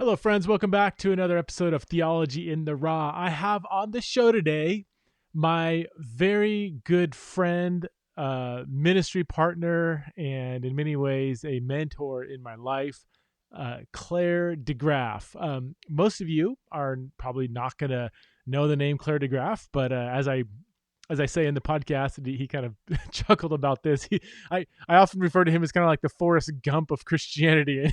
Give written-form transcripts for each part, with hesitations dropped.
Hello, friends. Welcome back to another episode of Theology in the Raw. I have on the show today my very good friend, ministry partner, and in many ways a mentor in my life, Clare De Graaf. Most of you are probably not going to know the name Clare De Graaf, but as I say in the podcast, he kind of chuckled about this. I often refer to him as kind of like the Forrest Gump of Christianity.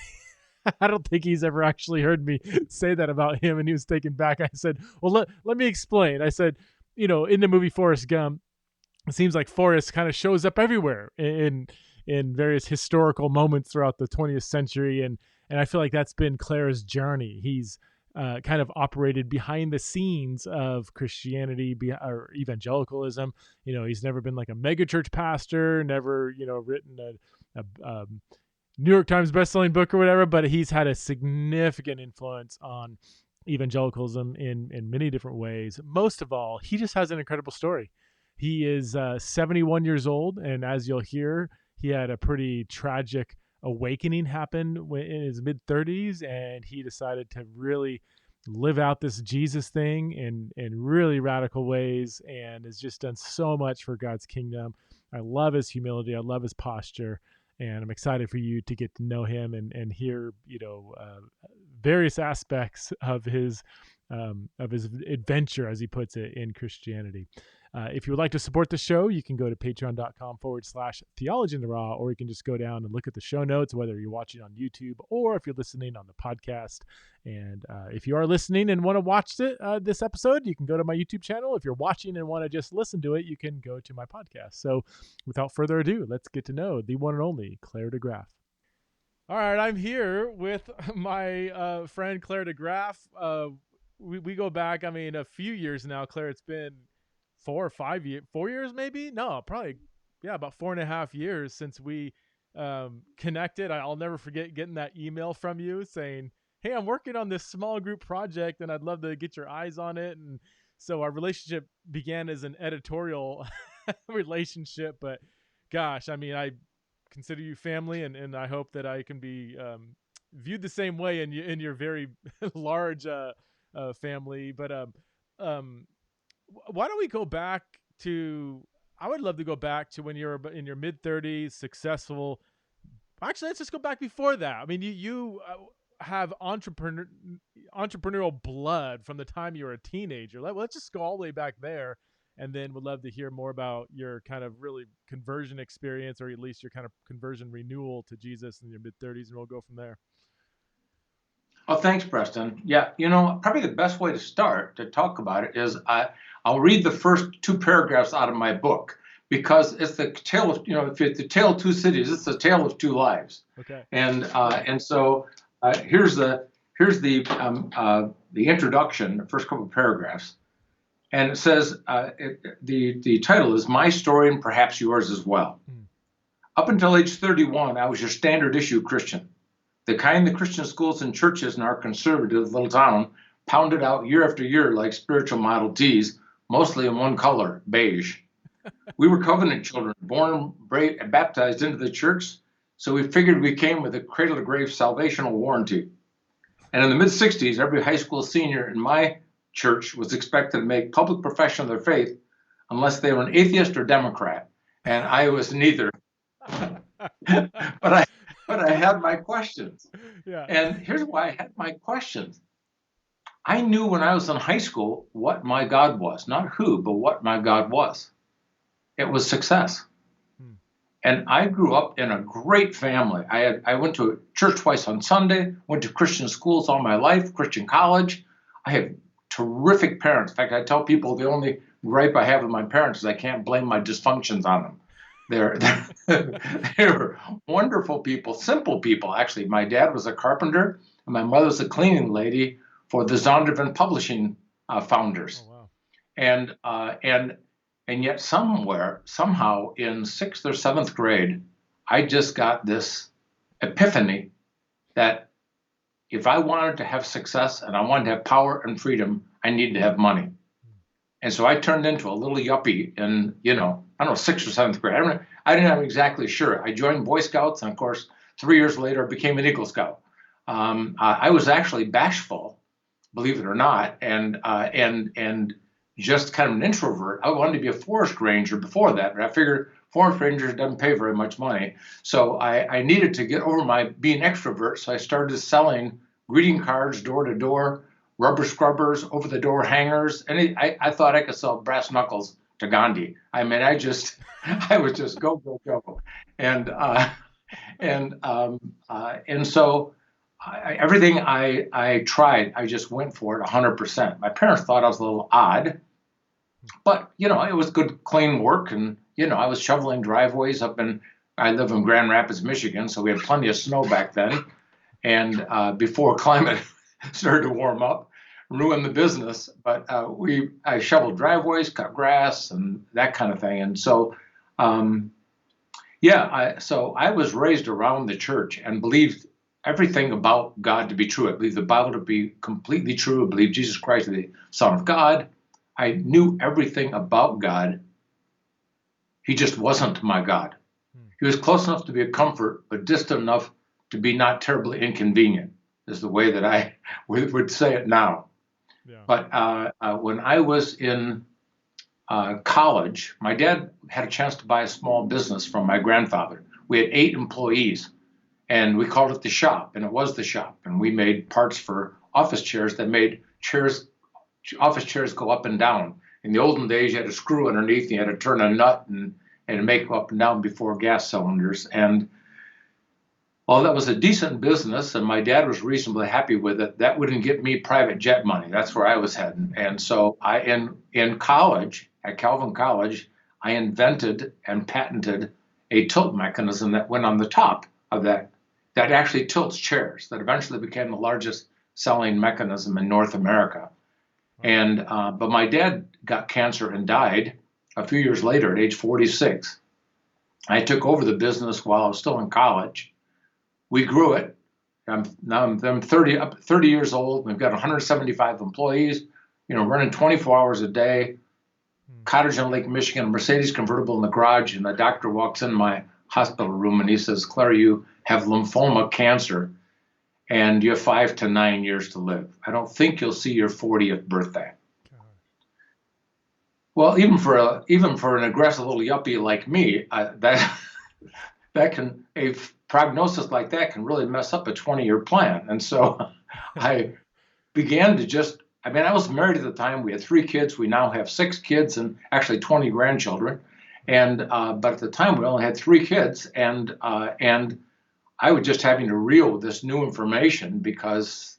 I don't think he's ever actually heard me say that about him, and he was taken back. I said, well, let me explain. I said, in the movie Forrest Gump, it seems like Forrest kind of shows up everywhere in various historical moments throughout the 20th century, and I feel like that's been Claire's journey. He's kind of operated behind the scenes of Christianity or evangelicalism. He's never been like a megachurch pastor, never written a New York Times bestselling book or whatever, but he's had a significant influence on evangelicalism in many different ways. Most of all, he just has an incredible story. He is 71 years old, and as you'll hear, he had a pretty tragic awakening happen in his mid-30s, and he decided to really live out this Jesus thing in really radical ways, and has just done so much for God's kingdom. I love his humility. I love his posture. And I'm excited for you to get to know him and hear, various aspects of his adventure, as he puts it, in Christianity. If you would like to support the show, you can go to patreon.com/theology in the raw, or you can just go down and look at the show notes, whether you're watching on YouTube or if you're listening on the podcast. And if you are listening and want to watch this episode, you can go to my YouTube channel. If you're watching and want to just listen to it, you can go to my podcast. So without further ado, let's get to know the one and only Clare De Graaf. All right, I'm here with my friend Clare De Graaf. We go back, a few years now, Clare. It's been 4 or 5 years, 4 years maybe? No, probably, about 4.5 years since we connected. I'll never forget getting that email from you saying, hey, I'm working on this small group project and I'd love to get your eyes on it. And so our relationship began as an editorial relationship, but gosh, I consider you family, and I hope that I can be viewed the same way in your very large family. But why don't we go back to, I would love to go back to when you're in your mid-30s, successful. Actually, let's just go back before that. You have entrepreneurial blood from the time you were a teenager. Let's just go all the way back there, and then would love to hear more about your kind of really conversion experience, or at least your kind of conversion renewal to Jesus in your mid-30s, and we'll go from there. Oh, thanks, Preston. Yeah, probably the best way to start to talk about it is I'll read the first 2 paragraphs out of my book, because it's the tale of, if it's the tale of 2 cities, it's the tale of 2 lives. Okay. And so here's the introduction, the first couple of paragraphs, and it says the title is "My Story and Perhaps Yours as Well." Up until age 31, I was your standard issue Christian, the kind the Christian schools and churches in our conservative little town pounded out year after year like spiritual Model Ts, mostly in one color, beige. We were covenant children, born and baptized into the church, so we figured we came with a cradle-to-grave salvational warranty. And in the mid-'60s, every high school senior in my church was expected to make public profession of their faith unless they were an atheist or Democrat, and I was neither. But I had my questions. Yeah. And here's why I had my questions. I knew when I was in high school what my God was, not who, but what my God was. It was success. And I grew up in a great family. I went to church twice on Sunday, went to Christian schools all my life, Christian college. I have terrific parents. In fact, I tell people the only gripe I have with my parents is I can't blame my dysfunctions on them. They're wonderful people, simple people, actually. My dad was a carpenter, and my mother was a cleaning lady for the Zondervan Publishing founders. Oh, wow. And yet somehow in 6th or 7th grade, I just got this epiphany that if I wanted to have success and I wanted to have power and freedom, I needed to have money. And so I turned into a little yuppie in, 6th or 7th grade. I didn't know exactly sure. I joined Boy Scouts, and of course, 3 years later, I became an Eagle Scout. I was actually bashful, believe it or not, and just kind of an introvert. I wanted to be a forest ranger before that, but I figured forest rangers doesn't pay very much money. So I needed to get over my being extrovert. So I started selling greeting cards door to door, rubber scrubbers, over the door hangers. And I thought I could sell brass knuckles to Gandhi. I mean, I was just go, go, go. And, and so everything I tried, I just went for it 100%. My parents thought I was a little odd, but it was good, clean work, and I was shoveling driveways I live in Grand Rapids, Michigan, so we had plenty of snow back then, and before climate started to warm up, ruin the business. But I shoveled driveways, cut grass, and that kind of thing, and so. So I was raised around the church and believed everything about God to be true. I believed the Bible to be completely true. I believed Jesus Christ is the Son of God. I knew everything about God. He just wasn't my God. He was close enough to be a comfort, but distant enough to be not terribly inconvenient, is the way that I would say it now. Yeah. But when I was in college, my dad had a chance to buy a small business from my grandfather. We had 8 employees, and we called it the shop, and it was the shop. And we made parts for office chairs that made office chairs go up and down. In the olden days, you had a screw underneath, and you had to turn a nut and make go up and down before gas cylinders. And while that was a decent business, and my dad was reasonably happy with it, that wouldn't get me private jet money. That's where I was heading. And so in college, at Calvin College, I invented and patented a tilt mechanism that went on the top of that actually tilts chairs, that eventually became the largest selling mechanism in North America. And but my dad got cancer and died a few years later at age 46. I took over the business while I was still in college. We grew it. I'm 30 years old. We've got 175 employees, running 24 hours a day, cottage on Lake Michigan, a Mercedes convertible in the garage, and the doctor walks in my hospital room and he says, "Clare, you have lymphoma cancer and you have 5 to 9 years to live. I don't think you'll see your 40th birthday." Well, even for an aggressive little yuppie like me, a prognosis like that can really mess up a 20-year plan. And so I began to I was married at the time. We had 3 kids. We now have 6 kids and actually 20 grandchildren. But at the time we only had 3 kids, and I was just having to reel with this new information because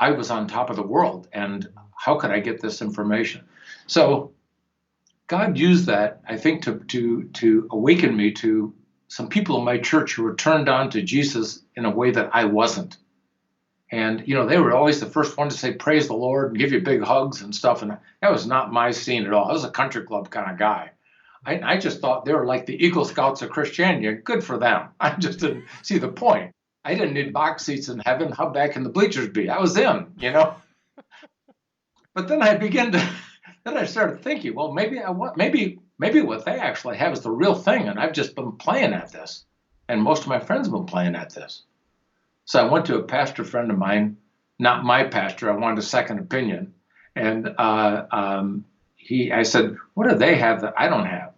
I was on top of the world, and how could I get this information? So God used that, I think, to awaken me to some people in my church who were turned on to Jesus in a way that I wasn't. And, they were always the first one to say, "Praise the Lord," and give you big hugs and stuff. And that was not my scene at all. I was a country club kind of guy. I just thought they were like the Eagle Scouts of Christianity. Good for them. I just didn't see the point. I didn't need box seats in heaven. How bad can the bleachers be? I was in, But then I started thinking, well, maybe what they actually have is the real thing, and I've just been playing at this, and most of my friends have been playing at this. So I went to a pastor friend of mine, not my pastor. I wanted a second opinion, and I said, "What do they have that I don't have?"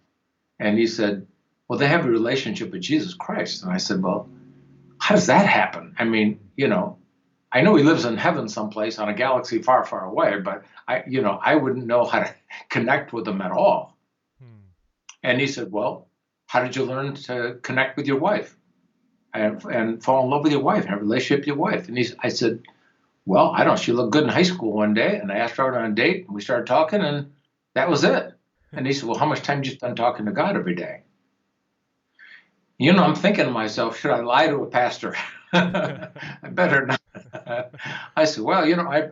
And he said, "Well, they have a relationship with Jesus Christ." And I said, "Well, how does that happen? I mean, I know he lives in heaven someplace on a galaxy far, far away, but I wouldn't know how to connect with him at all." And he said, "Well, how did you learn to connect with your wife and fall in love with your wife and have a relationship with your wife?" And I said, "Well, I don't know. She looked good in high school one day, and I asked her out on a date, and we started talking, and that was it." And he said, "Well, how much time do you spend talking to God every day?" I'm thinking to myself, should I lie to a pastor? I better not. I said, "Well,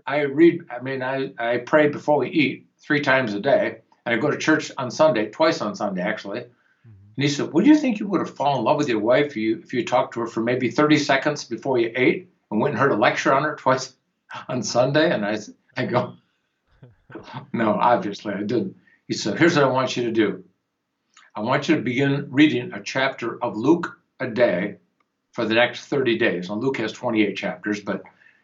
I read, I pray before we eat 3 times a day. And I go to church on Sunday, twice on Sunday, actually." And he said, "Would you think you would have fallen in love with your wife if you talked to her for maybe 30 seconds before you ate and went and heard a lecture on her twice on Sunday?" And I go, "No, obviously I didn't." He said, "Here's what I want you to do. I want you to begin reading a chapter of Luke a day for the next 30 days. Now, Luke has 28 chapters, but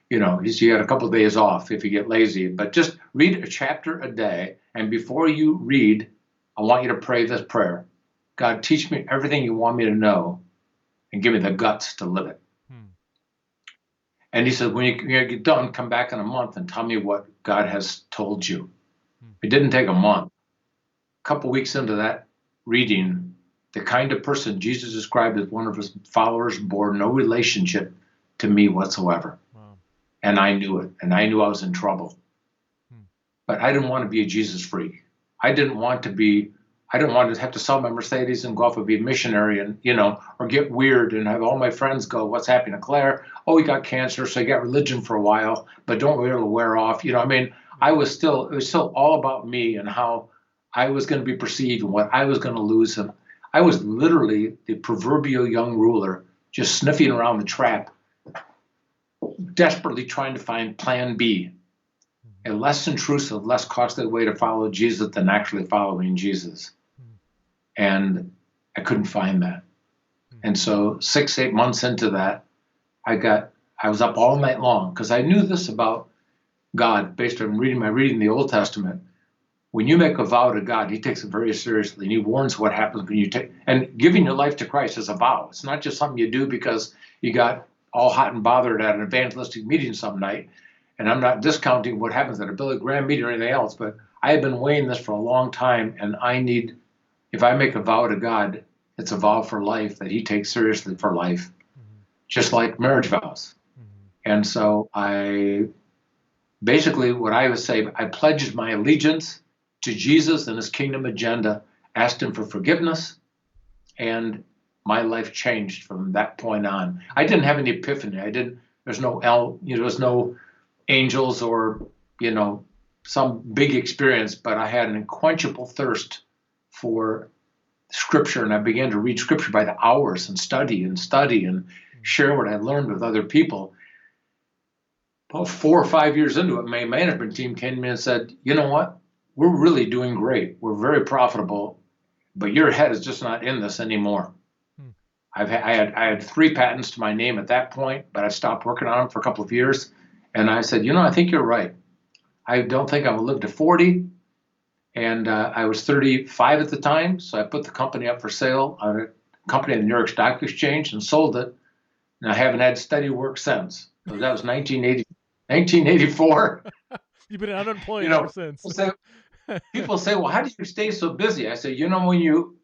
you had a couple of days off if you get lazy. But just read a chapter a day, and before you read, I want you to pray this prayer: God, teach me everything you want me to know, and give me the guts to live it. And he said, when you get done, come back in a month and tell me what God has told you. It didn't take a month. A couple weeks into that reading, the kind of person Jesus described as one of his followers bore no relationship to me whatsoever. Wow. And I knew it. And I knew I was in trouble. But I didn't want to be a Jesus freak. I didn't want to have to sell my Mercedes and go off and be a missionary and, or get weird and have all my friends go, what's happening to Claire? Oh, he got cancer, so he got religion for a while, but don't really wear off. It was still all about me and how I was going to be perceived and what I was going to lose. And I was literally the proverbial young ruler, just sniffing around the trap, desperately trying to find plan B, a less intrusive, less costly way to follow Jesus than actually following Jesus. And I couldn't find that. And so 6-8 months into that, I was up all night long because I knew this about God based on reading the Old Testament. When you make a vow to God, he takes it very seriously, and he warns what happens when you and giving your life to Christ is a vow. It's not just something you do because you got all hot and bothered at an evangelistic meeting some night. And I'm not discounting what happens at a Billy Graham meeting or anything else, but I have been weighing this for a long time, and if I make a vow to God, it's a vow for life that he takes seriously for life, just like marriage vows. And so basically what I would say, I pledged my allegiance to Jesus and his kingdom agenda, asked him for forgiveness, and my life changed from that point on. I didn't have any epiphany. There's no angels or, some big experience, but I had an unquenchable thirst for scripture, and I began to read scripture by the hours and study and share what I learned with other people. About 4 or 5 years into it, my management team came to me and said, you know what? We're really doing great. We're very profitable, but your head is just not in this anymore. I had 3 patents to my name at that point, but I stopped working on them for a couple of years. And I said, I think you're right. I don't think I will live to 40. And I was 35 at the time, so I put the company up for sale on a company in the New York Stock Exchange and sold it. And I haven't had steady work since. So that was 1984. You've been unemployed ever since. People say, well, how do you stay so busy? I say, when you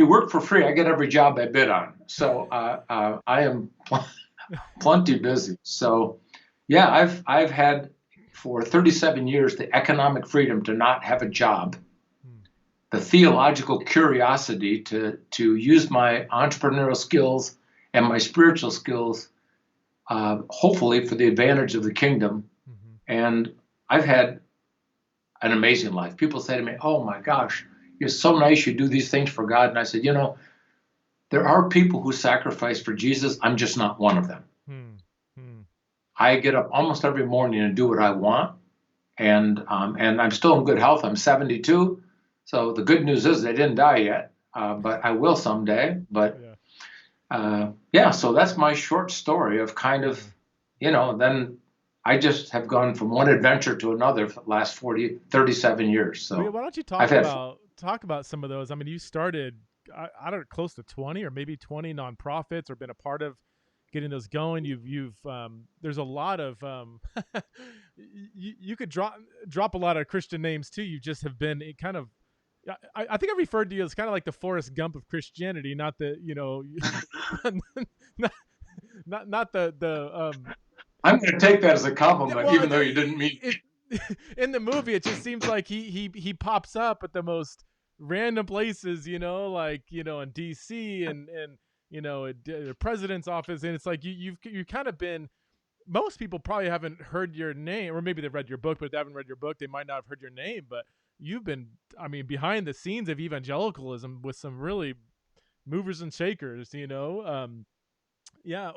work for free, I get every job I bid on. So I am plenty busy. So yeah, I've had for 37 years the economic freedom to not have a job, the theological curiosity to use my entrepreneurial skills and my spiritual skills, hopefully for the advantage of the kingdom. And I've had an amazing life. People say to me, oh my gosh, you're so nice, you do these things for God. And I said, there are people who sacrifice for Jesus. I'm just not one of them. I get up almost every morning and do what I want. And I'm still in good health. I'm 72. So the good news is I didn't die yet, but I will someday. But so that's my short story of kind of, then I just have gone from one adventure to another for the last 37 years. So why don't you talk about some of those? I mean, you started, I don't know, close to 20 or maybe 20 nonprofits, or been a part of getting those going. You've there's a lot of you could drop a lot of Christian names too. You just have been kind of, I think I referred to you as kind of like the Forrest Gump of Christianity, not the not the I'm going to take that as a compliment, even though you didn't mean it. In the movie, it just seems like he pops up at the most random places, like in DC and the president's office, and it's like you've kind of been. Most people probably haven't heard your name, or maybe they've read your book, but if they haven't read your book, they might not have heard your name. But you've been, behind the scenes of evangelicalism with some really movers and shakers, Yeah.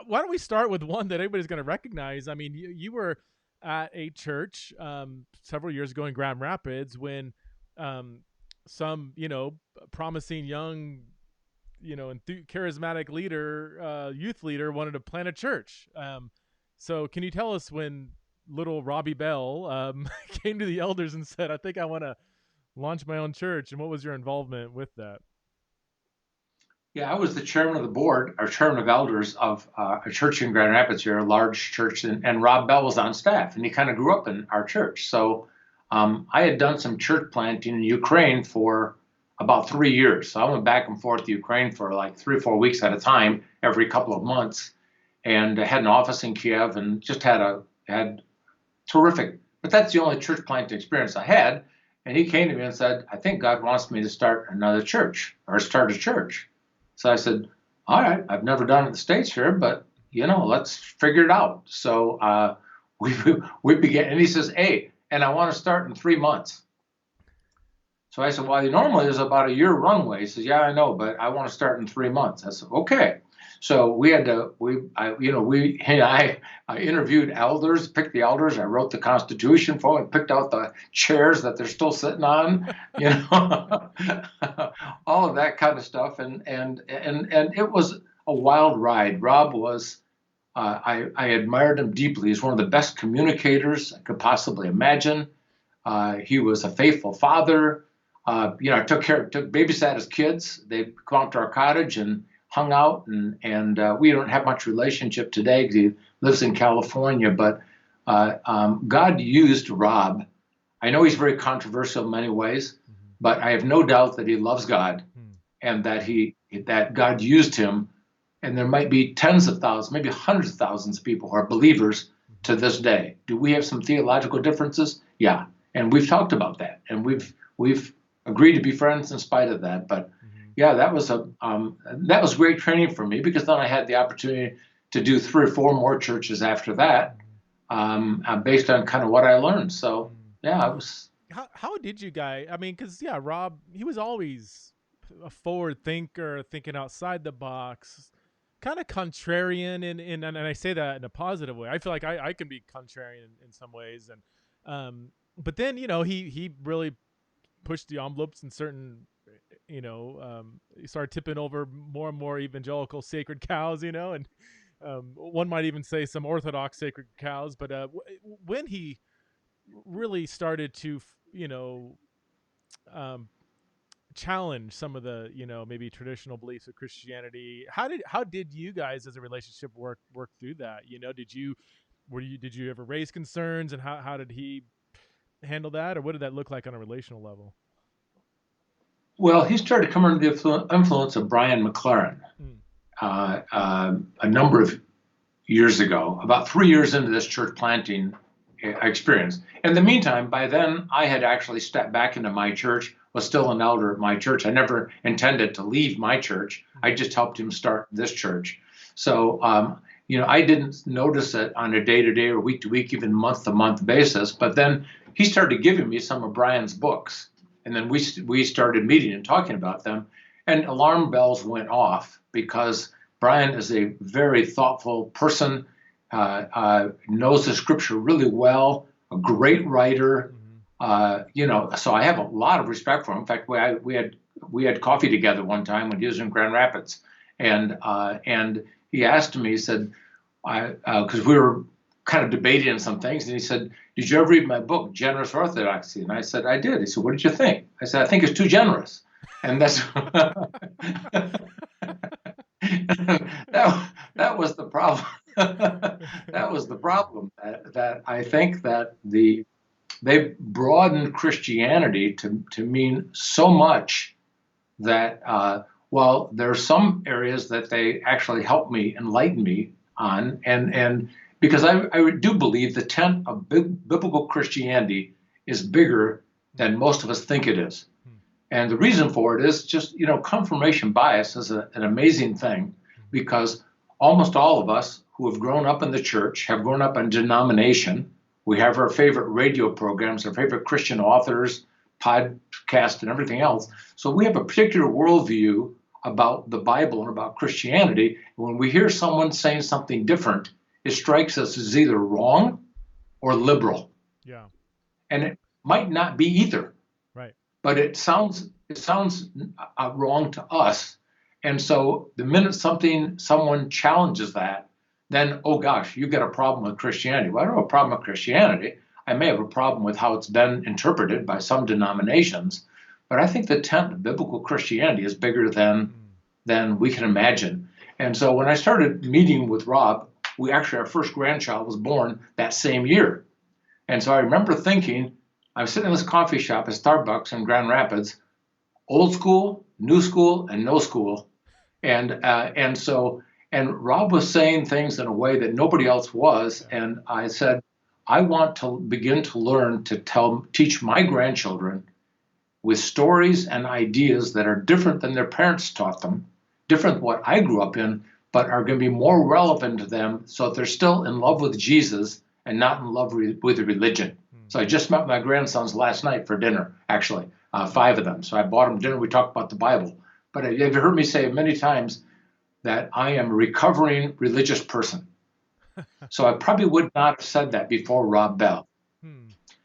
Why don't we start with one that everybody's going to recognize? I mean, you were at a church several years ago in Grand Rapids when some, promising young charismatic leader, youth leader, wanted to plant a church. So can you tell us when little Robbie Bell came to the elders and said, "I think I want to launch my own church," and what was your involvement with that? Yeah, I was the chairman of the board, or chairman of elders of a church in Grand Rapids here, a large church, and Rob Bell was on staff, and he kind of grew up in our church. So I had done some church planting in Ukraine for about 3 years. So I went back and forth to Ukraine for like 3 or 4 weeks at a time, every couple of months, and I had an office in Kiev, and just had terrific. But that's the only church planting experience I had. And he came to me and said, "I think God wants me to start another church or start a church." So I said, "All right, I've never done it in the States here, but let's figure it out." So we we began, and he says, "Hey, and I want to start in 3 months." So I said, "Well, normally there's about a year runway." He says, "Yeah, I know, but I want to start in 3 months." I said, "Okay." So we had to, I interviewed elders, picked the elders. I wrote the Constitution for them, picked out the chairs that they're still sitting on, all of that kind of stuff. And it was a wild ride. Rob was, I admired him deeply. He's one of the best communicators I could possibly imagine. He was a faithful father. I babysat his kids. They'd come out to our cottage and hung out, and we don't have much relationship today because he lives in California. But God used Rob. I know he's very controversial in many ways, but I have no doubt that he loves God, and that God used him. And there might be tens of thousands, maybe hundreds of thousands of people who are believers to this day. Do we have some theological differences? Yeah, and we've talked about that, and we've agreed to be friends in spite of that. But yeah, that was great training for me, because then I had the opportunity to do 3 or 4 more churches after that, based on kind of what I learned. So yeah, I was. How did you guys? I mean, because Rob, he was always a forward thinker, thinking outside the box, kind of contrarian, and I say that in a positive way. I feel like I can be contrarian in some ways, and but then he really pushed the envelopes in certain, he started tipping over more and more evangelical sacred cows, and one might even say some Orthodox sacred cows. But when he really started to, um, challenge some of the, maybe traditional beliefs of Christianity, how did you guys as a relationship work through that? Did you ever raise concerns, and how did he handle that, or what did that look like on a relational level? Well, he started coming under the influence of Brian McLaren a number of years ago, about 3 years into this church planting experience. In the meantime, by then, I had actually stepped back into my church, was still an elder at my church. I never intended to leave my church. I just helped him start this church. So, I didn't notice it on a day-to-day or week-to-week, even month-to-month basis. But then he started giving me some of Brian's books. And then we started meeting and talking about them. And alarm bells went off, because Brian is a very thoughtful person, knows the scripture really well, a great writer. So I have a lot of respect for him. In fact, we had coffee together one time when he was in Grand Rapids, and he asked me, he said, because we were kind of debating on some things, and he said, "Did you ever read my book, Generous Orthodoxy?" And I said, "I did." He said, "What did you think?" I said, "I think it's too generous." And that's that was the problem. That was the problem, that I think that they broadened Christianity to mean so much that well, there are some areas that they actually helped me, enlighten me on, and because I do believe the tent of biblical Christianity is bigger than most of us think it is. And the reason for it is just, confirmation bias is an amazing thing, because almost all of us who have grown up in the church have grown up in denomination. We have our favorite radio programs, our favorite Christian authors, podcast, and everything else. So we have a particular worldview about the Bible and about Christianity. When we hear someone saying something different, it strikes us as either wrong or liberal. Yeah. And it might not be either. Right. But it sounds wrong to us. And so the minute someone challenges that, then, oh gosh, you got a problem with Christianity. Well, I don't have a problem with Christianity. I may have a problem with how it's been interpreted by some denominations, but I think the tent of biblical Christianity is bigger than we can imagine. And so when I started meeting with Rob, our first grandchild was born that same year. And so I remember thinking, I was sitting in this coffee shop at Starbucks in Grand Rapids, old school, new school, and no school. And Rob was saying things in a way that nobody else was. And I said, I want to begin to learn to teach my grandchildren with stories and ideas that are different than their parents taught them, different than what I grew up in, but are going to be more relevant to them so that they're still in love with Jesus and not in love with the religion. So I just met my grandsons last night for dinner, actually, 5 of them. So I bought them dinner. We talked about the Bible. But you've heard me say many times that I am a recovering religious person. So I probably would not have said that before Rob Bell.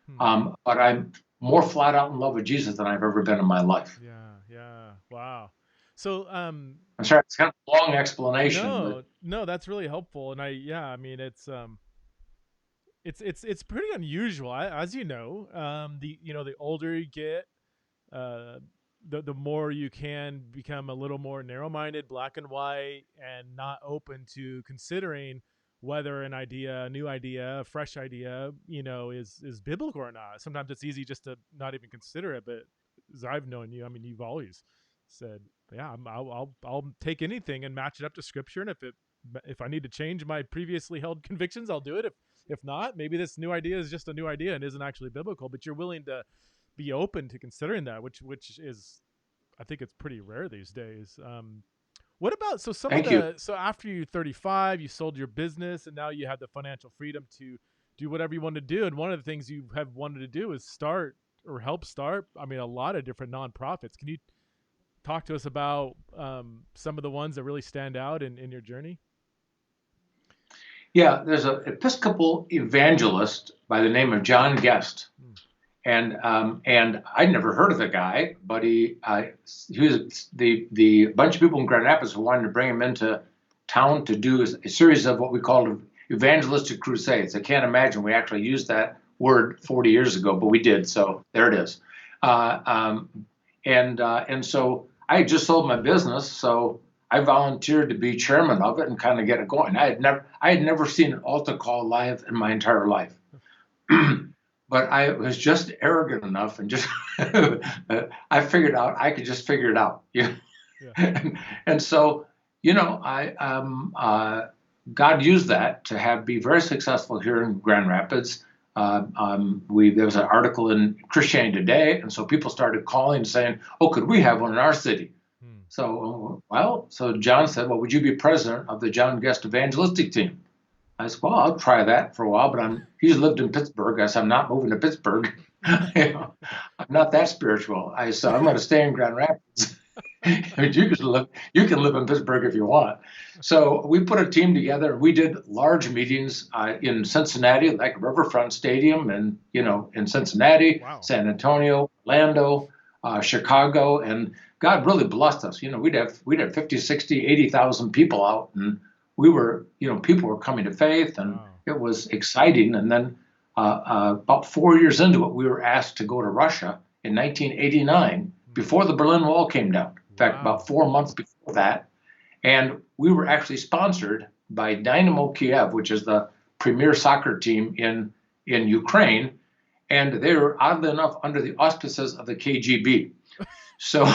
But I'm more flat out in love with Jesus than I've ever been in my life. Yeah. Wow. So I'm sorry, it's kind of a long explanation, but no, that's really helpful. And I mean, it's pretty unusual, as you know. The older you get, uh, the more you can become a little more narrow-minded, black and white, and not open to considering whether a new idea, a fresh idea, is biblical or not. Sometimes it's easy just to not even consider it. But as I've known you, I mean, you've always said, "Yeah, I'll take anything and match it up to Scripture, and if I need to change my previously held convictions, I'll do it. If not, maybe this new idea is just a new idea and isn't actually biblical." But you're willing to be open to considering that, which is, I think it's pretty rare these days. What about thank you. so after you're 35, you sold your business, and now you have the financial freedom to do whatever you want to do. And one of the things you have wanted to do is start or help start, I mean, a lot of different nonprofits. Can you talk to us about some of the ones that really stand out in your journey? Yeah, there's an Episcopal evangelist by the name of John Guest. And I'd never heard of the guy, but he was the bunch of people in Grand Rapids who wanted to bring him into town to do a series of what we called evangelistic crusades. I can't imagine we actually used that word 40 years ago, but we did. So there it is. And so I had just sold my business, so I volunteered to be chairman of it and kind of get it going. I had never seen an altar call live in my entire life. But I was just arrogant enough and just I figured out I could just figure it out. Yeah. And so, God used that to be very successful here in Grand Rapids. There was an article in Christianity Today, and so people started calling and saying, "Oh, could we have one in our city?" So John said, "Well, would you be president of the John Guest evangelistic team?" I said, "Well, I'll try that for a while, but he's lived in Pittsburgh. I said, I'm not moving to Pittsburgh. I'm not that spiritual. I said, I'm going to stay in Grand Rapids. You can live in Pittsburgh if you want." So we put a team together. We did large meetings in Cincinnati, like Riverfront Stadium, and in Cincinnati, Wow. San Antonio, Orlando, Chicago, and God really blessed us. We'd have 50, 60, 80,000 people out, and we were, people were coming to faith, and It was exciting. And then about 4 years into it, we were asked to go to Russia in 1989, before the Berlin Wall came down. In fact, about 4 months before that. And we were actually sponsored by Dynamo Kiev, which is the premier soccer team in Ukraine. And they were, oddly enough, under the auspices of the KGB. So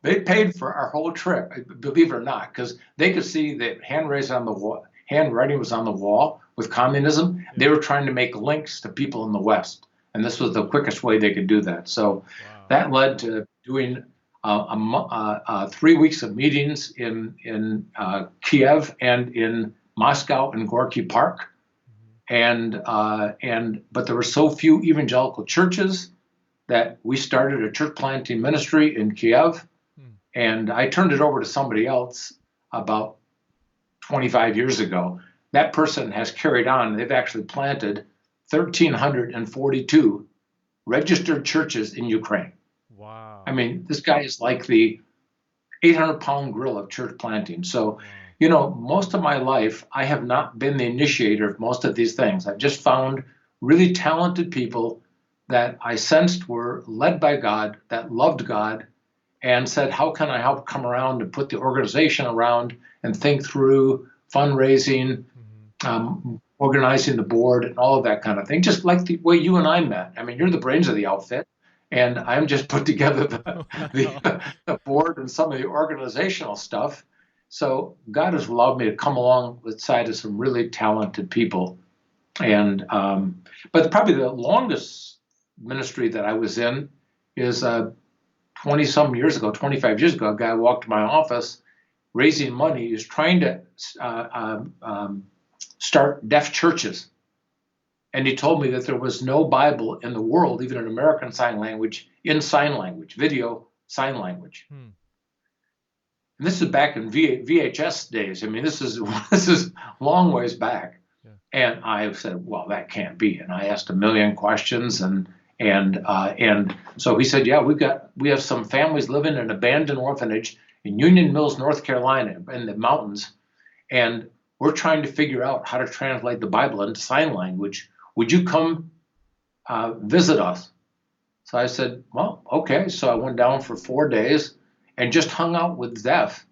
they paid for our whole trip, believe it or not, because they could see the handwriting was on the wall with communism. Yeah. They were trying to make links to people in the West, and this was the quickest way they could do that. So that led to doing 3 weeks of meetings in Kiev and in Moscow and Gorky Park, but there were so few evangelical churches that we started a church planting ministry in Kiev, and I turned it over to somebody else about 25 years ago. That person has carried on. They've actually planted 1,342 registered churches in Ukraine. Wow. I mean, this guy is like the 800-pound gorilla of church planting. So, most of my life, I have not been the initiator of most of these things. I've just found really talented people that I sensed were led by God, that loved God, and said, how can I help come around and put the organization around and think through fundraising, organizing the board, and all of that kind of thing, just like the way you and I met. I mean, you're the brains of the outfit, and I'm just put together the board and some of the organizational stuff. So God has allowed me to come along with side of some really talented people. And but probably the longest ministry that I was in is 20-some years ago, 25 years ago, a guy walked to my office raising money. He was trying to start deaf churches. And he told me that there was no Bible in the world, even in American Sign Language, in sign language, video sign language. And this is back in VHS days. I mean, this is long ways back. Yeah. And I said, well, that can't be. And I asked a million questions, and so he said, yeah, we have some families living in an abandoned orphanage in Union Mills, North Carolina, in the mountains, and we're trying to figure out how to translate the Bible into sign language. Would you come visit us? So I said, well, okay. So I went down for 4 days and just hung out with deaf.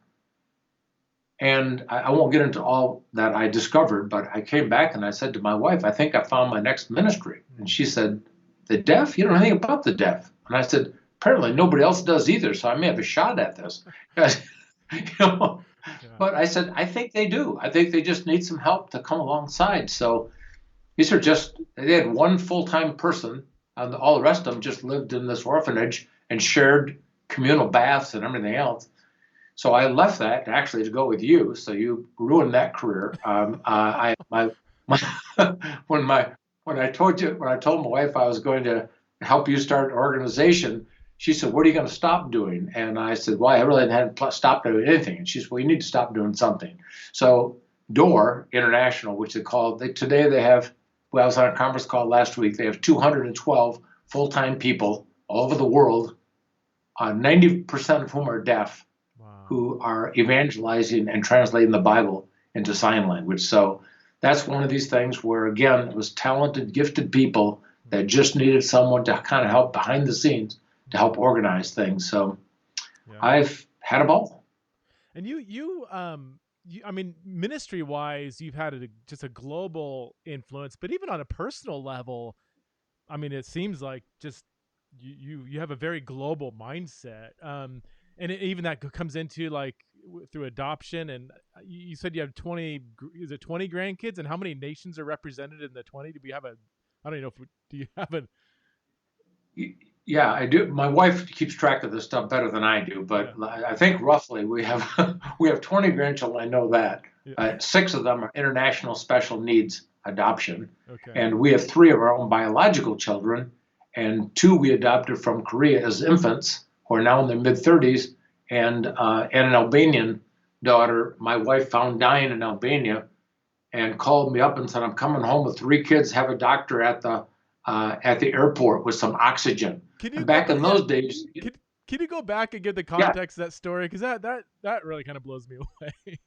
And I won't get into all that I discovered, but I came back and I said to my wife, I think I found my next ministry. And she said, the deaf? You don't know anything about the deaf. And I said, apparently nobody else does either, so I may have a shot at this. But I said, I think they do. I think they just need some help to come alongside. So these are they had one full-time person, and all the rest of them just lived in this orphanage and shared communal baths and everything else. So I left that actually to go with you. So you ruined that career. When I told my wife I was going to help you start an organization, she said, what are you going to stop doing? And I said, well, I really hadn't stopped doing anything. And she said, well, you need to stop doing something. So DOOR International, which today they have, I was on a conference call last week, they have 212 full-time people all over the world, 90% of whom are deaf, who are evangelizing and translating the Bible into sign language. So that's one of these things where, again, it was talented, gifted people that just needed someone to kind of help behind the scenes to help organize things. So I've had a ball. And I mean, ministry-wise, you've had just a global influence, but even on a personal level, I mean, it seems like just you have a very global mindset. And even that comes into like through adoption. And you said you have 20 grandkids, and how many nations are represented in the 20? Do we have I don't know do you have a? Yeah, I do. My wife keeps track of this stuff better than I do, but I think roughly we have 20 grandchildren. I know that. 6 of them are international special needs adoption. Okay. And we have 3 of our own biological children, and 2 we adopted from Korea as infants, who are now in their mid-30s, and an Albanian daughter my wife found dying in Albania and called me up and said, I'm coming home with 3 kids, have a doctor at the airport with some oxygen. Back in those days. Can you go back and give the context of that story? Because that really kind of blows me away.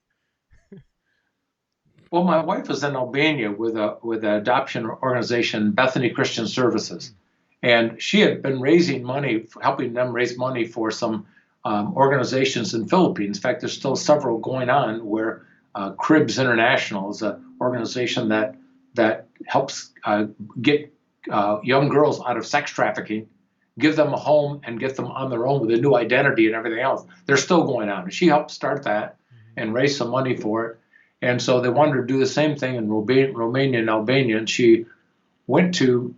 Well, my wife was in Albania with an adoption organization, Bethany Christian Services. And she had been raising money, helping them raise money for some organizations in the Philippines. In fact, there's still several going on where Cribs International is an organization that helps get young girls out of sex trafficking, give them a home, and get them on their own with a new identity and everything else. They're still going on. And she helped start that and raise some money for it. And so they wanted to do the same thing in Romania and Albania. And she went to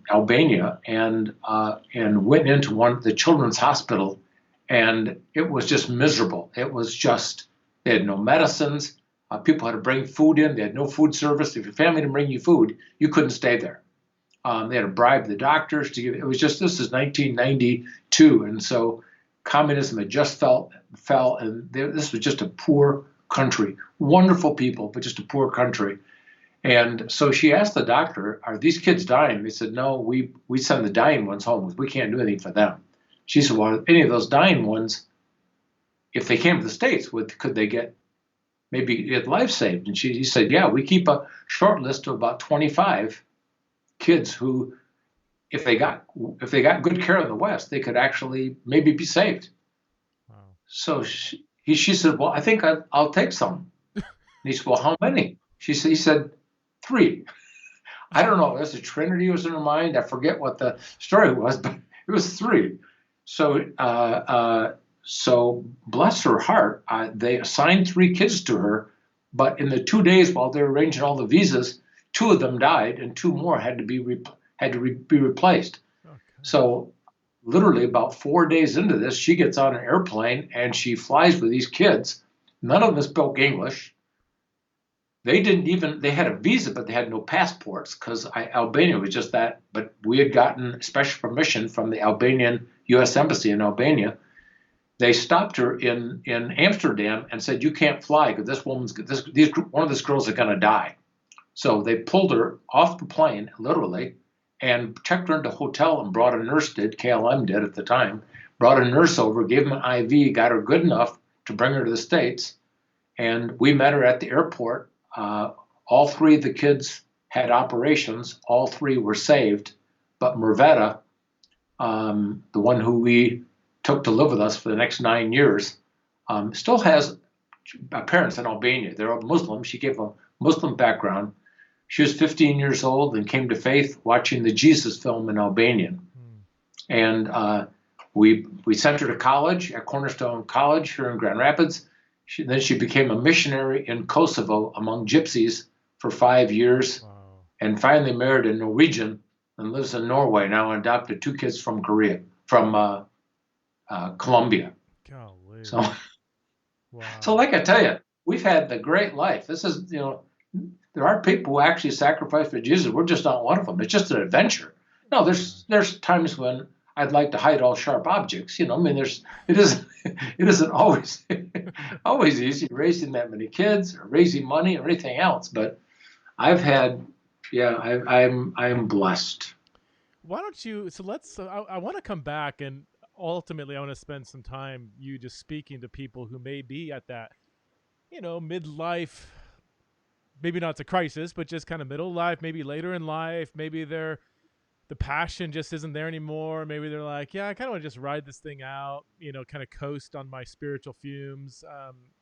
Albania and went into the children's hospital, and it was just miserable. It was just, they had no medicines. People had to bring food in. They had no food service. If your family didn't bring you food, you couldn't stay there. They had to bribe the doctors to give. It was just, this is 1992, and so communism had just fell, and this was just a poor country. Wonderful people, but just a poor country. And so she asked the doctor, are these kids dying? They said, no, we send the dying ones home. We can't do anything for them. She said, well, any of those dying ones, if they came to the States, could they maybe get life saved? And he said, yeah, we keep a short list of about 25 kids who, if they got good care in the West, they could actually maybe be saved. Wow. So she said, well, I think I'll take some. And he said, well, how many? He said 3. I don't know. There's a Trinity was in her mind. I forget what the story was, but it was 3. So so bless her heart, they assigned 3 kids to her, but in the 2 days while they were arranging all the visas, 2 of them died and 2 more had to be replaced. Okay. So literally about 4 days into this, she gets on an airplane and she flies with these kids. None of them spoke English. They had a visa, but they had no passports because Albania was just that. But we had gotten special permission from the Albanian U.S. Embassy in Albania. They stopped her in Amsterdam and said, you can't fly because one of these girls are going to die. So they pulled her off the plane, literally, and checked her into a hotel and brought a nurse, KLM did at the time, brought a nurse over, gave them an IV, got her good enough to bring her to the States. And we met her at the airport. All 3 of the kids had operations. All 3 were saved. But Mervetta, the one who we took to live with us for the next 9 years, still has parents in Albania. They're Muslim. She gave a Muslim background. She was 15 years old and came to faith watching the Jesus film in Albanian. And we sent her to college at Cornerstone College here in Grand Rapids. Then she became a missionary in Kosovo among gypsies for 5 years. Wow. And finally married a Norwegian and lives in Norway now and adopted 2 kids from Colombia. Golly. So, wow. So like I tell you, we've had the great life. This is, there are people who actually sacrifice for Jesus. We're just not one of them. It's just an adventure. No, there's times when I'd like to hide all sharp objects. I mean, it isn't always always easy raising that many kids or raising money or anything else. But I've had, I'm blessed. Why don't you? So I want to come back, and ultimately I want to spend some time you just speaking to people who may be at that, midlife. Maybe not a crisis, but just kind of middle life, maybe later in life, maybe the passion just isn't there anymore. Maybe they're like, yeah, I kind of want to just ride this thing out, kind of coast on my spiritual fumes.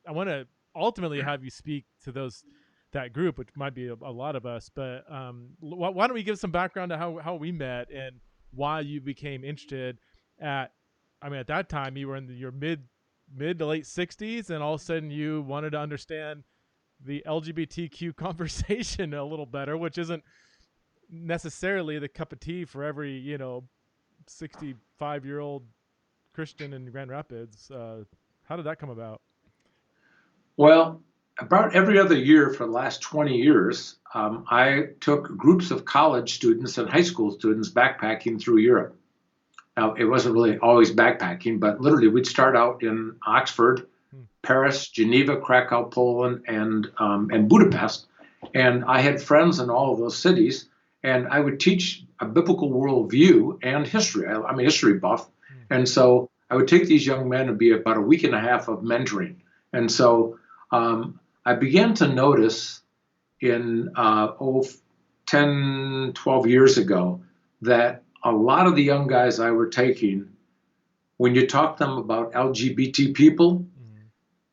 I want to ultimately have you speak to that group, which might be a lot of us, but why don't we give some background to how we met and why you became interested at that time you were in your mid to late 60s and all of a sudden you wanted to understand the LGBTQ conversation a little better, which isn't necessarily the cup of tea for every 65-year-old Christian in Grand Rapids. How did that come about? Well, about every other year for the last 20 years, I took groups of college students and high school students backpacking through Europe. Now, it wasn't really always backpacking, but literally we'd start out in Oxford, Paris, Geneva, Krakow, Poland, and Budapest. And I had friends in all of those cities, and I would teach a biblical worldview and history. I'm a history buff. And so I would take these young men and be about a week and a half of mentoring. And so I began to notice in 10, 12 years ago that a lot of the young guys I were taking, when you talk to them about LGBT people,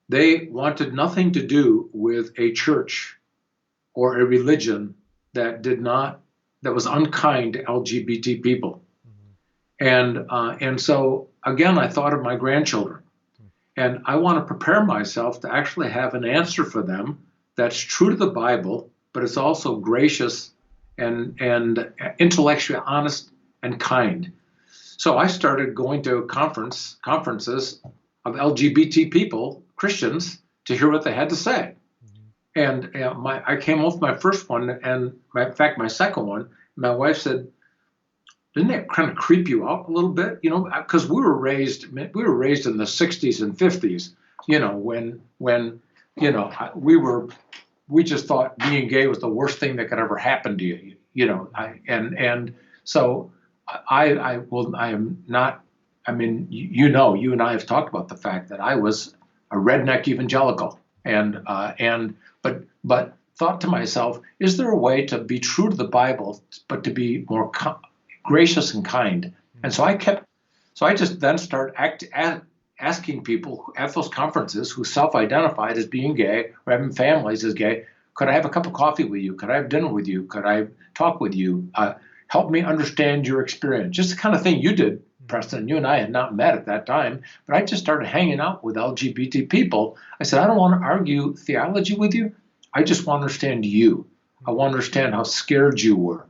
they wanted nothing to do with a church or a religion that was unkind to LGBT people. And so again, I thought of my grandchildren, and I want to prepare myself to actually have an answer for them that's true to the Bible, but it's also gracious and intellectually honest and kind. So I started going to conferences of LGBT people, Christians, to hear what they had to say. And I came off my first one, and in fact, my second one, my wife said, didn't that kind of creep you out a little bit? Because we were raised in the 60s and 50s, when we just thought being gay was the worst thing that could ever happen to you, so I am not, you and I have talked about the fact that I was a redneck evangelical, but thought to myself, is there a way to be true to the Bible, but to be more gracious and kind? And so I just then started asking people at those conferences who self-identified as being gay or having families as gay, could I have a cup of coffee with you? Could I have dinner with you? Could I talk with you? Help me understand your experience. Just the kind of thing you did, Preston. You and I had not met at that time, but I just started hanging out with LGBT people. I said, I don't want to argue theology with you. I just want to understand you. I want to understand how scared you were.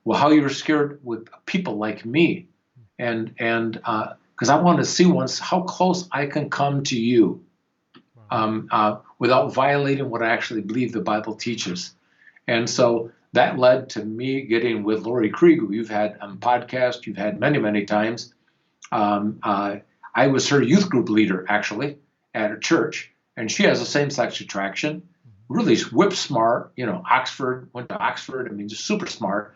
Well, how you were scared with people like me. And because I want to see once how close I can come to you without violating what I actually believe the Bible teaches. And so that led to me getting with Lori Krieg, who you've had on podcast, you've had many, many times. I was her youth group leader, actually, at a church, and she has a same-sex attraction, really whip smart, Oxford, went to Oxford, I mean, just super smart,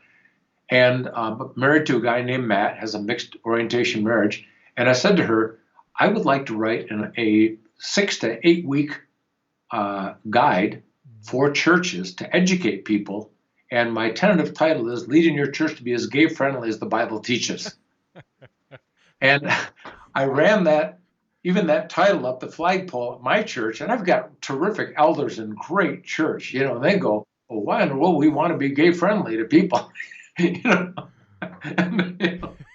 and married to a guy named Matt, has a mixed orientation marriage. And I said to her, I would like to write a 6 to 8 week guide for churches to educate people. And my tentative title is Leading Your Church to be as gay friendly as the Bible teaches. And I ran even that title up the flagpole at my church. And I've got terrific elders in great church. They go, well, why in the world we want to be gay friendly to people?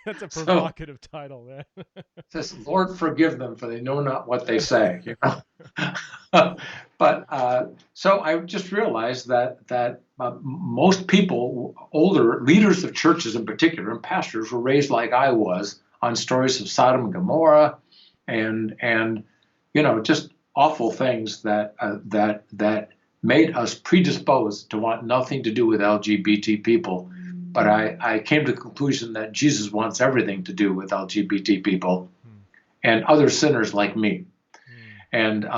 That's a provocative title, man. Says, Lord, forgive them, for they know not what they say. But so I just realized that most people, older leaders of churches in particular, and pastors, were raised like I was on stories of Sodom and Gomorrah, and just awful things that made us predisposed to want nothing to do with LGBT people. But I came to the conclusion that Jesus wants everything to do with LGBT people and other sinners like me. And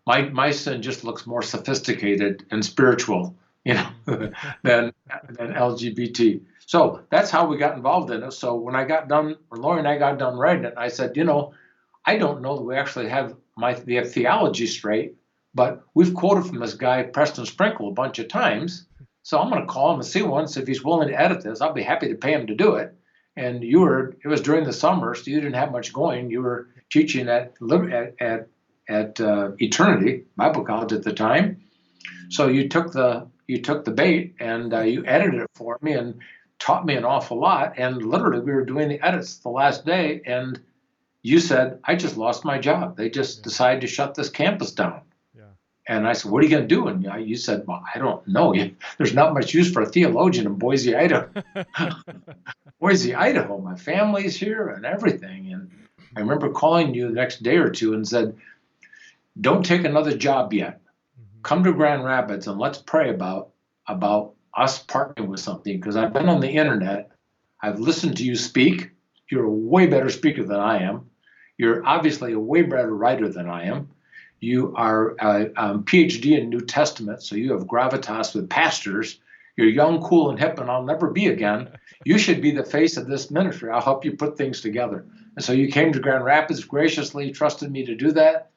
my sin just looks more sophisticated and spiritual, than LGBT. So that's how we got involved in it. So when I got done, or Lori and I got done writing it, I said, I don't know that we actually have the theology straight, but we've quoted from this guy, Preston Sprinkle, a bunch of times. So I'm going to call him and see once if he's willing to edit this. I'll be happy to pay him to do it. And it was during the summer, so you didn't have much going. You were teaching at Eternity Bible College at the time. So you took the bait and you edited it for me and taught me an awful lot. And literally we were doing the edits the last day, and you said, I just lost my job. They just decided to shut this campus down. And I said, what are you going to do? And you said, well, I don't know. There's not much use for a theologian in Boise, Idaho. Boise, Idaho. My family's here and everything. And I remember calling you the next day or two and said, don't take another job yet. Come to Grand Rapids and let's pray about us partnering with something. Because I've been on the internet. I've listened to you speak. You're a way better speaker than I am. You're obviously a way better writer than I am. You are a PhD in New Testament, so you have gravitas with pastors. You're young, cool, and hip, and I'll never be again. You should be the face of this ministry. I'll help you put things together. And so you came to Grand Rapids, graciously trusted me to do that,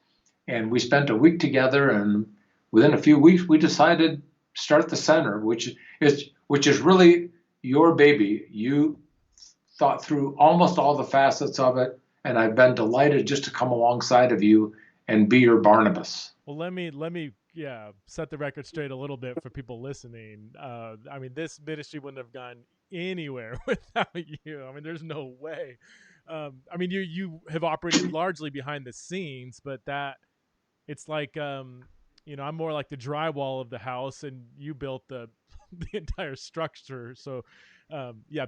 and we spent a week together, and within a few weeks, we decided to start the center, which is really your baby. You thought through almost all the facets of it, and I've been delighted just to come alongside of you and be your Barnabas. Well, let me set the record straight a little bit for people listening. I mean, this ministry wouldn't have gone anywhere without you. I mean, there's no way. I mean, you have operated largely behind the scenes, but it's like I'm more like the drywall of the house, and you built the entire structure. So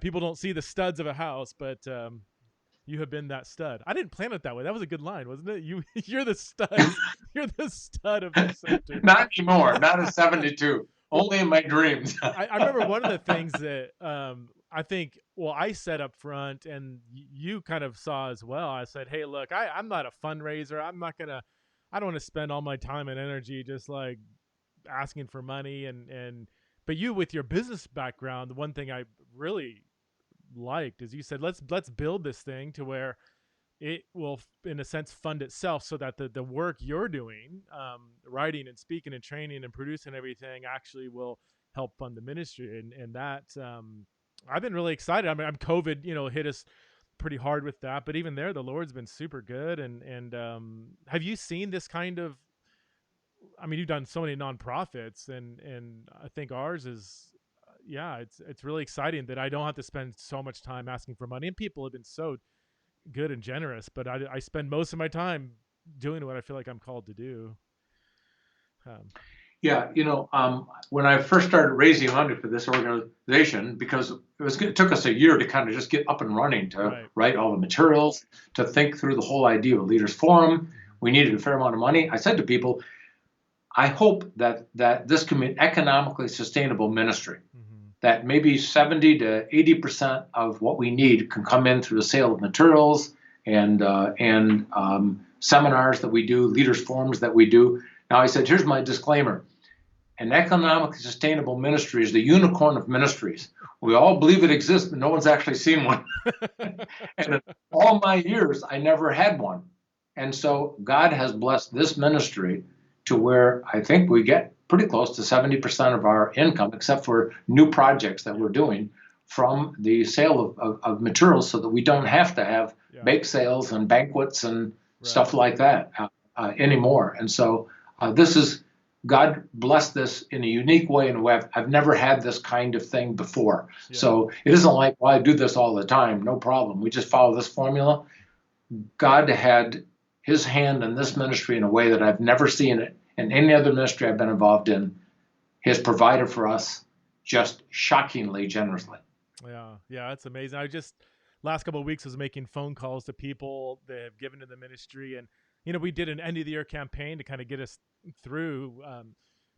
people don't see the studs of a house, but you have been that stud. I didn't plan it that way. That was a good line, wasn't it? You're the stud. You're the stud of the center. Not anymore. Not at 72. Only in my dreams. I remember one of the things that I think, I said up front, and you kind of saw as well. I said, hey, look, I'm not a fundraiser. I don't want to spend all my time and energy just like asking for money. But you, with your business background, the one thing I really liked is you said, let's build this thing to where it will, in a sense, fund itself, so that the work you're doing, writing and speaking and training and producing everything, actually will help fund the ministry. And that, I've been really excited. I mean, COVID, hit us pretty hard with that, but even there, the Lord's been super good. And have you seen this kind of? I mean, you've done so many nonprofits, and I think ours is, yeah, it's really exciting that I don't have to spend so much time asking for money, and people have been so good and generous, but I spend most of my time doing what I feel like I'm called to do. Um, Yeah, when I first started raising money for this organization, because it took us a year to kind of just get up and running, to right. write all the materials, to think through the whole idea of Leaders Forum. We needed a fair amount of money. I said to people, I hope that this can be an economically sustainable ministry, that maybe 70 to 80% of what we need can come in through the sale of materials and seminars that we do, Leaders Forums that we do. Now, I said, here's my disclaimer. An economically sustainable ministry is the unicorn of ministries. We all believe it exists, but no one's actually seen one. And in all my years, I never had one. And so God has blessed this ministry to where I think we get pretty close to 70% of our income, except for new projects that we're doing, from the sale of materials, so that we don't have to have bake sales and banquets and stuff like that anymore. And so this is, God blessed this in a unique way, in a way I've never had this kind of thing before. Yeah. So it isn't like, well, I do this all the time, no problem. We just follow this formula. God had his hand in this ministry in a way that I've never seen it in any other ministry I've been involved in. He has provided for us just shockingly generously. Yeah, that's amazing. Last couple of weeks was making phone calls to people that have given to the ministry, and we did an end of the year campaign to kind of get us through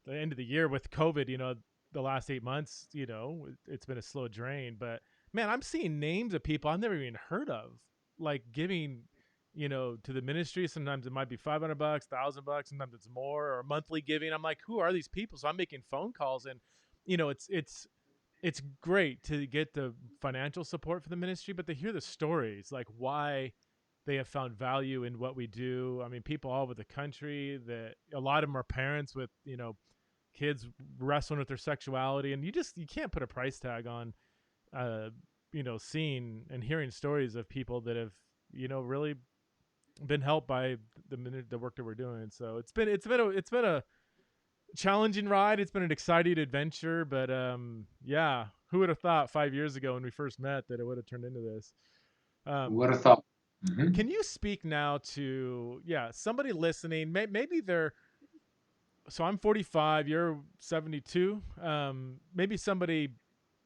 the end of the year with COVID. The last 8 months, it's been a slow drain, but man, I'm seeing names of people I've never even heard of, like giving, to the ministry. Sometimes it might be $500, $1,000, sometimes it's more, or monthly giving. I'm like, who are these people? So I'm making phone calls, and it's great to get the financial support for the ministry, but to hear the stories, like why they have found value in what we do. I mean, people all over the country, that a lot of them are parents with, kids wrestling with their sexuality. And you can't put a price tag on, seeing and hearing stories of people that have, really been helped by the work that we're doing. So it's been a challenging ride. It's been an exciting adventure, but yeah, who would have thought 5 years ago when we first met that it would have turned into this? Who would have thought? Mm-hmm. Can you speak now to somebody listening? Maybe so I'm 45, you're 72. Maybe somebody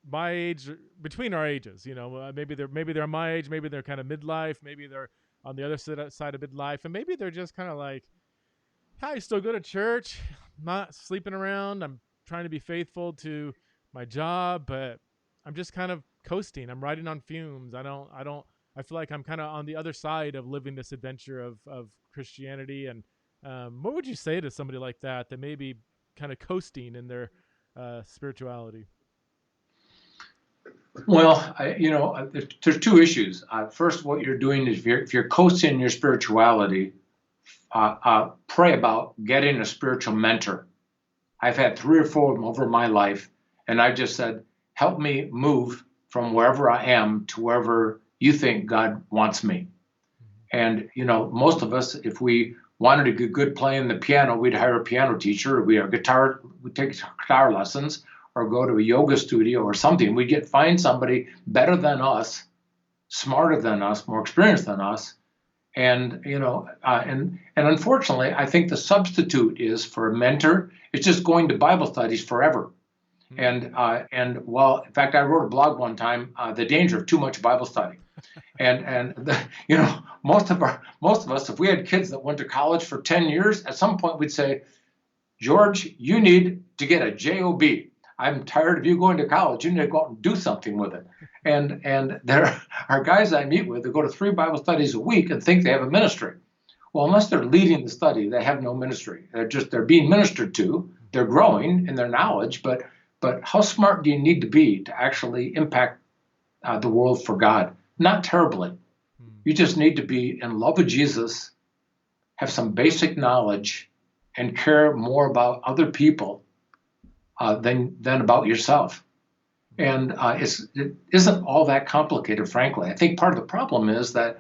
my age, between our ages. Maybe they're my age, maybe they're kind of midlife, maybe they're on the other side of midlife, and maybe they're just kind of like, I still go to church, I'm not sleeping around, I'm trying to be faithful to my job, but I'm just kind of coasting. I'm riding on fumes. I feel like I'm kind of on the other side of living this adventure of Christianity. And what would you say to somebody like that may be kind of coasting in their spirituality? Well, there's two issues. First, what you're doing is, if you're coasting in your spirituality, pray about getting a spiritual mentor. I've had 3 or 4 of them over my life, and I just said, help me move from wherever I am to wherever you think God wants me. And, most of us, if we wanted to get good playing the piano, we'd hire a piano teacher, or we'd take guitar lessons, or go to a yoga studio or something. We'd find somebody better than us, smarter than us, more experienced than us. And, and unfortunately, I think the substitute is, for a mentor, it's just going to Bible studies forever. Mm-hmm. And well, in fact, I wrote a blog one time, The Danger of Too Much Bible Study. Most of us, if we had kids that went to college for 10 years, at some point we'd say, George, you need to get a job. I'm tired of you going to college. You need to go out and do something with it. And there are guys I meet with who go to 3 Bible studies a week and think they have a ministry. Well, unless they're leading the study, they have no ministry. They're being ministered to. They're growing in their knowledge, but how smart do you need to be to actually impact the world for God? Not terribly. You just need to be in love with Jesus, have some basic knowledge, and care more about other people than about yourself. And it isn't all that complicated, frankly. I think part of the problem is that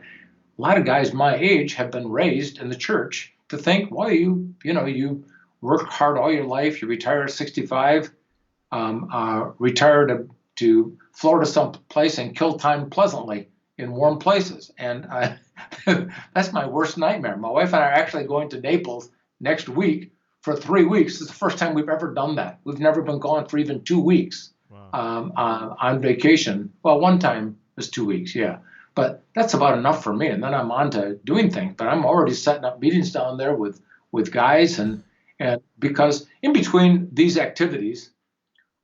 a lot of guys my age have been raised in the church to think, well, you work hard all your life, you retire at 65, retire to Florida someplace and kill time pleasantly in warm places. And that's my worst nightmare. My wife and I are actually going to Naples next week for 3 weeks. It's the first time we've ever done that. We've never been gone for even 2 weeks. Wow. On vacation. Well, one time it was 2 weeks, yeah. But that's about enough for me. And then I'm on to doing things. But I'm already setting up meetings down there with guys. And because in between these activities,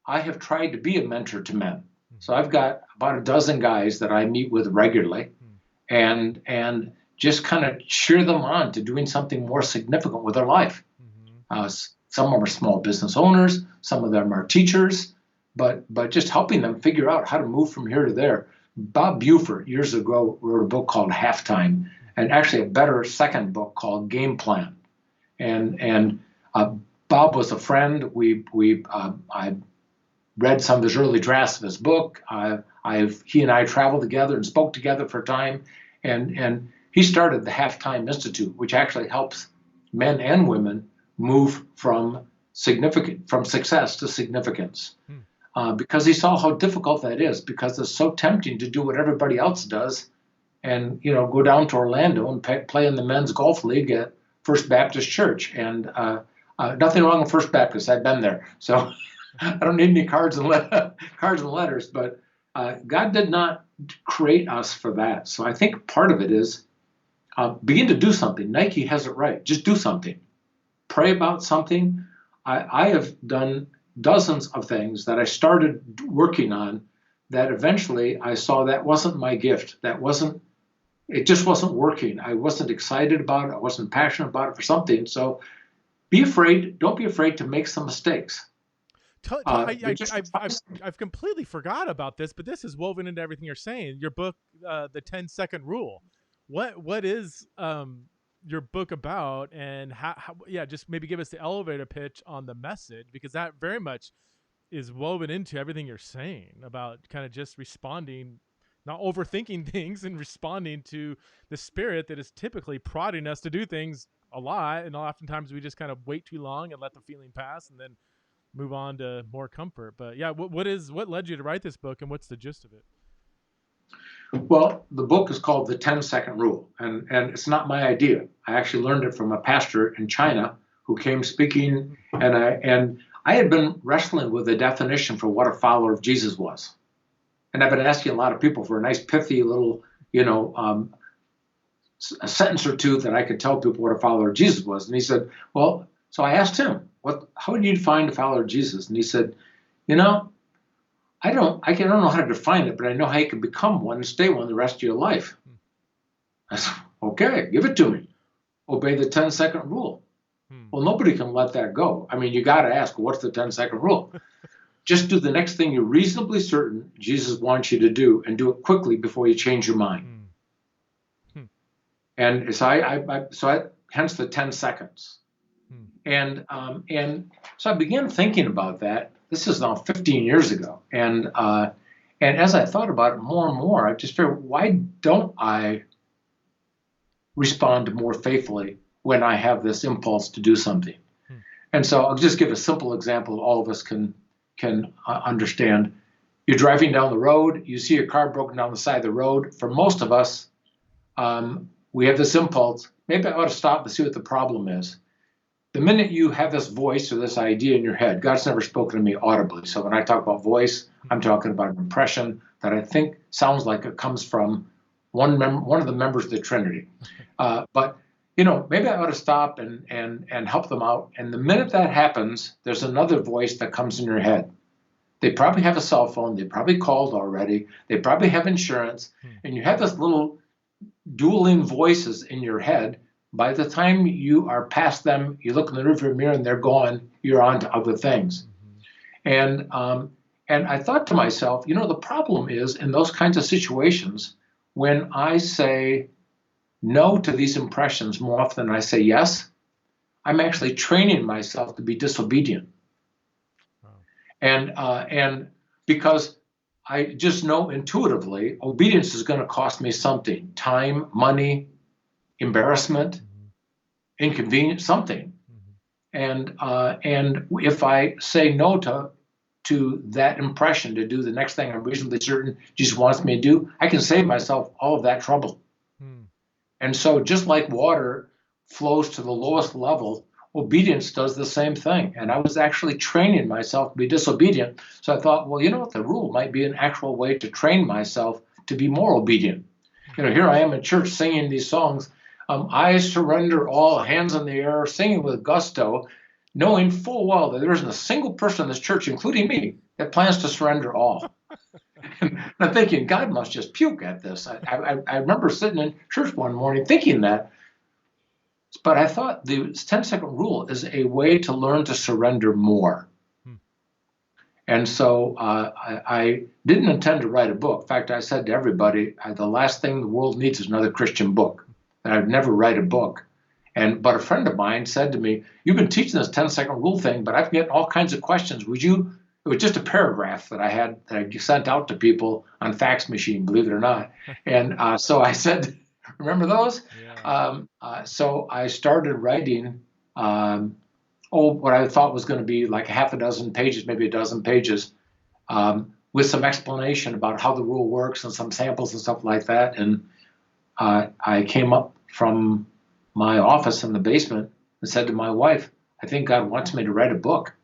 I have tried to be a mentor to men. So I've got about a dozen guys that I meet with regularly and just kind of cheer them on to doing something more significant with their life. Some of them are small business owners. Some of them are teachers. But just helping them figure out how to move from here to there. Bob Buford years ago wrote a book called Halftime, and actually a better second book called Game Plan. And Bob was a friend. I read some of his early drafts of his book. He and I traveled together and spoke together for a time, and he started the Halftime Institute, which actually helps men and women move from success to significance. Because he saw how difficult that is, because it's so tempting to do what everybody else does and, go down to Orlando and play in the men's golf league at First Baptist Church. And nothing wrong with First Baptist. I've been there. So I don't need any cards and letters. But God did not create us for that. So I think part of it is begin to do something. Nike has it right. Just do something. Pray about something. I have done dozens of things that I started working on that eventually I saw that wasn't my gift. It just wasn't working. I wasn't excited about it. I wasn't passionate about it for something. So don't be afraid to make some mistakes. I've completely forgot about this, but this is woven into everything you're saying. Your book, The 10-Second Rule. What is your book about, and how just maybe give us the elevator pitch on the message, because that very much is woven into everything you're saying about kind of just responding, not overthinking things, and responding to the Spirit that is typically prodding us to do things a lot, and oftentimes we just kind of wait too long and let the feeling pass and then move on to more comfort. But yeah, what led you to write this book, and what's the gist of it? Well, the book is called The 10-Second Rule, and it's not my idea. I actually learned it from a pastor in China who came speaking, and I had been wrestling with the definition for what a follower of Jesus was. And I've been asking a lot of people for a nice pithy little, a sentence or two that I could tell people what a follower of Jesus was. And he said, well, so I asked him, how would you define a follower of Jesus? And he said, I don't know how to define it, but I know how you can become one and stay one the rest of your life. I said, okay, give it to me. Obey the 10-second rule. Well, nobody can let that go. I mean, you got to ask, what's the 10-second rule? Just do the next thing you're reasonably certain Jesus wants you to do, and do it quickly before you change your mind. And so hence the 10 seconds. And so I began thinking about that. This is now 15 years ago. And as I thought about it more and more, I just figured, why don't I respond more faithfully when I have this impulse to do something? And so I'll just give a simple example all of us can understand. You're driving down the road, you see a car broken down the side of the road. For most of us, we have this impulse, maybe I ought to stop and see what the problem is. The minute you have this voice or this idea in your head, God's never spoken to me audibly. So when I talk about voice, I'm talking about an impression that I think sounds like it comes from one of the members of the Trinity. But maybe I ought to stop and help them out. And the minute that happens, there's another voice that comes in your head. They probably have a cell phone. They probably called already. They probably have insurance. And you have this little dueling voices in your head. By the time you are past them, you look in the rearview mirror and they're gone. You're on to other things. And I thought to myself, the problem is in those kinds of situations, when I say no to these impressions more often than I say yes, I'm actually training myself to be disobedient. Wow. And because I just know intuitively, obedience is going to cost me something: time, money, embarrassment, inconvenience, something. And if I say no to that impression to do the next thing I'm reasonably certain Jesus wants me to do, I can save myself all of that trouble. And so just like water flows to the lowest level, obedience does the same thing. And I was actually training myself to be disobedient. So I thought, well, you know what? The rule might be an actual way to train myself to be more obedient. Here I am in church singing these songs. I surrender all, hands in the air, singing with gusto, knowing full well that there isn't a single person in this church, including me, that plans to surrender all. And I'm thinking, God must just puke at this. I remember sitting in church one morning thinking that. But I thought the 10-second rule is a way to learn to surrender more. And so I didn't intend to write a book. In fact, I said to everybody, the last thing the world needs is another Christian book. And I'd never write a book. But a friend of mine said to me, you've been teaching this 10-second rule thing, but I've get all kinds of questions. Would you? It was just a paragraph that I sent out to people on fax machine, believe it or not. And so I said, remember those? Yeah. So I started writing what I thought was going to be like half a dozen pages, maybe a dozen pages, with some explanation about how the rule works and some samples and stuff like that. And I came up from my office in the basement and said to my wife, I think God wants me to write a book.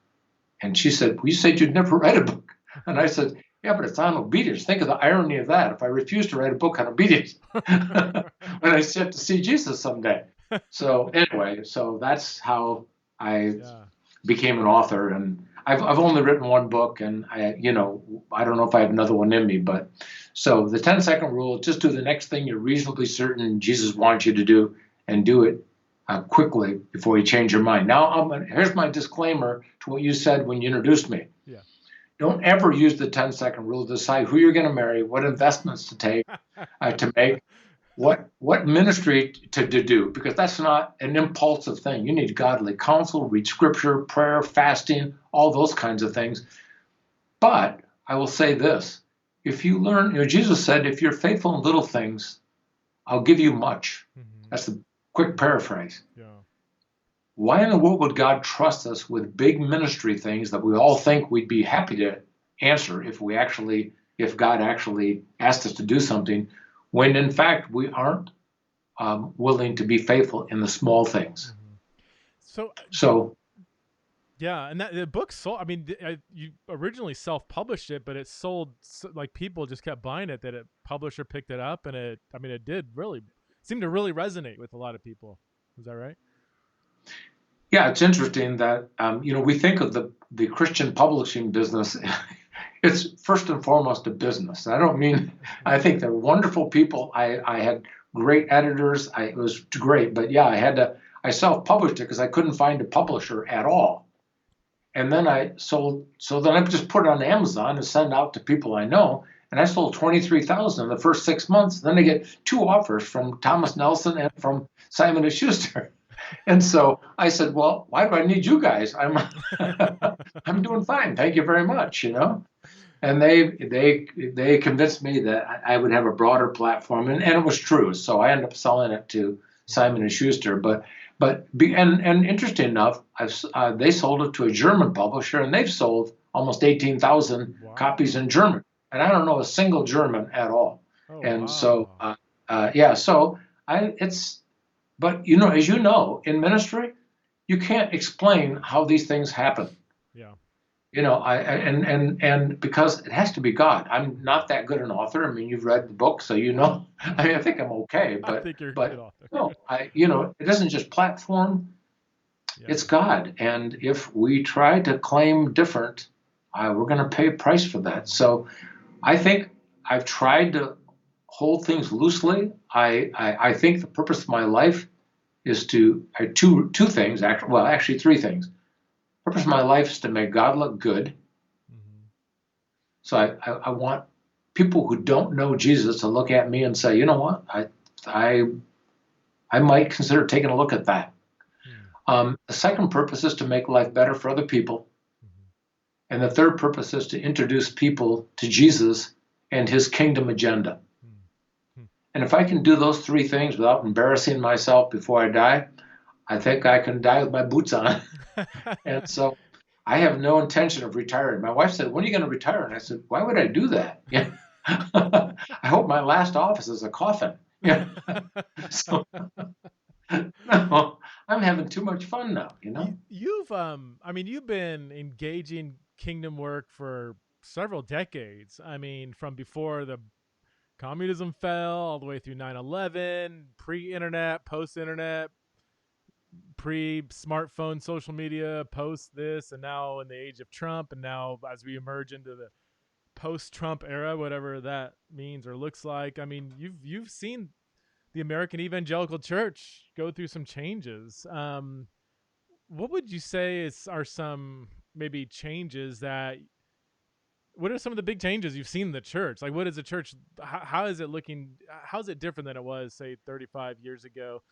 And she said, well, you said you'd never write a book. And I said, yeah, but it's on obedience. Think of the irony of that. If I refuse to write a book on obedience, when I have to see Jesus someday. So anyway, so that's how I became an author. And I've only written one book, and I don't know if I have another one in me, but so the 10-second rule, just do the next thing you're reasonably certain Jesus wants you to do, and do it quickly before you change your mind. Now, here's my disclaimer to what you said when you introduced me. Yeah. Don't ever use the 10-second rule to decide who you're going to marry, what investments to take, to make, what ministry to do, because that's not an impulsive thing. You need godly counsel, read scripture, prayer, fasting, all those kinds of things. But I will say this. If you learn, Jesus said, if you're faithful in little things, I'll give you much. That's the quick paraphrase. Yeah. Why in the world would God trust us with big ministry things that we all think we'd be happy to answer if God actually asked us to do something, when in fact we aren't willing to be faithful in the small things? So yeah, and the book sold. I mean, you originally self-published it, but it sold like people just kept buying it. That a publisher picked it up, and it did really seem to really resonate with a lot of people. Is that right? Yeah, it's interesting that we think of the Christian publishing business. It's first and foremost a business. I think they're wonderful people. I had great editors. It was great, but yeah, I self-published it because I couldn't find a publisher at all. And then so then I just put it on Amazon and send out to people I know. And I sold 23,000 in the first 6 months. Then I get 2 offers from Thomas Nelson and from Simon & Schuster. And so I said, well, why do I need you guys? I'm doing fine. Thank you very much, And they convinced me that I would have a broader platform, and it was true. So I ended up selling it to Simon & Schuster. But interesting enough, they sold it to a German publisher, and they've sold almost 18,000 copies in German. And I don't know a single German at all. So but as you know, in ministry, you can't explain how these things happen. Yeah. And because it has to be God. I'm not that good an author. I mean, you've read the book, so I think I'm okay. But I think you're a good author. No, it isn't just platform. Yeah. It's God. And if we try to claim different, we're going to pay a price for that. So I think I've tried to hold things loosely. I think the purpose of my life is two things, actually 3 things. The purpose of my life is to make God look good. So I want people who don't know Jesus to look at me and say, you know what, I might consider taking a look at that. The second purpose is to make life better for other people. And the third purpose is to introduce people to Jesus and his kingdom agenda. And if I can do those three things without embarrassing myself before I die, I think I can die with my boots on. And so I have no intention of retiring. My wife said, when are you going to retire? And I said, why would I do that? Yeah. I hope my last office is a coffin. Yeah. So no, I'm having too much fun now, you know? You've you've been engaging kingdom work for several decades. I mean, from before the communism fell all the way through 9/11, pre-internet, post-internet, pre-smartphone, social media, post this, and now in the age of Trump, and now as we emerge into the post-Trump era, whatever that means or looks like. I mean, you've seen the American evangelical church go through some changes. What would you say are some maybe changes that? What are some of the big changes you've seen in the church? Like, what is the church? How is it looking? How is it different than it was, say, 35 years ago?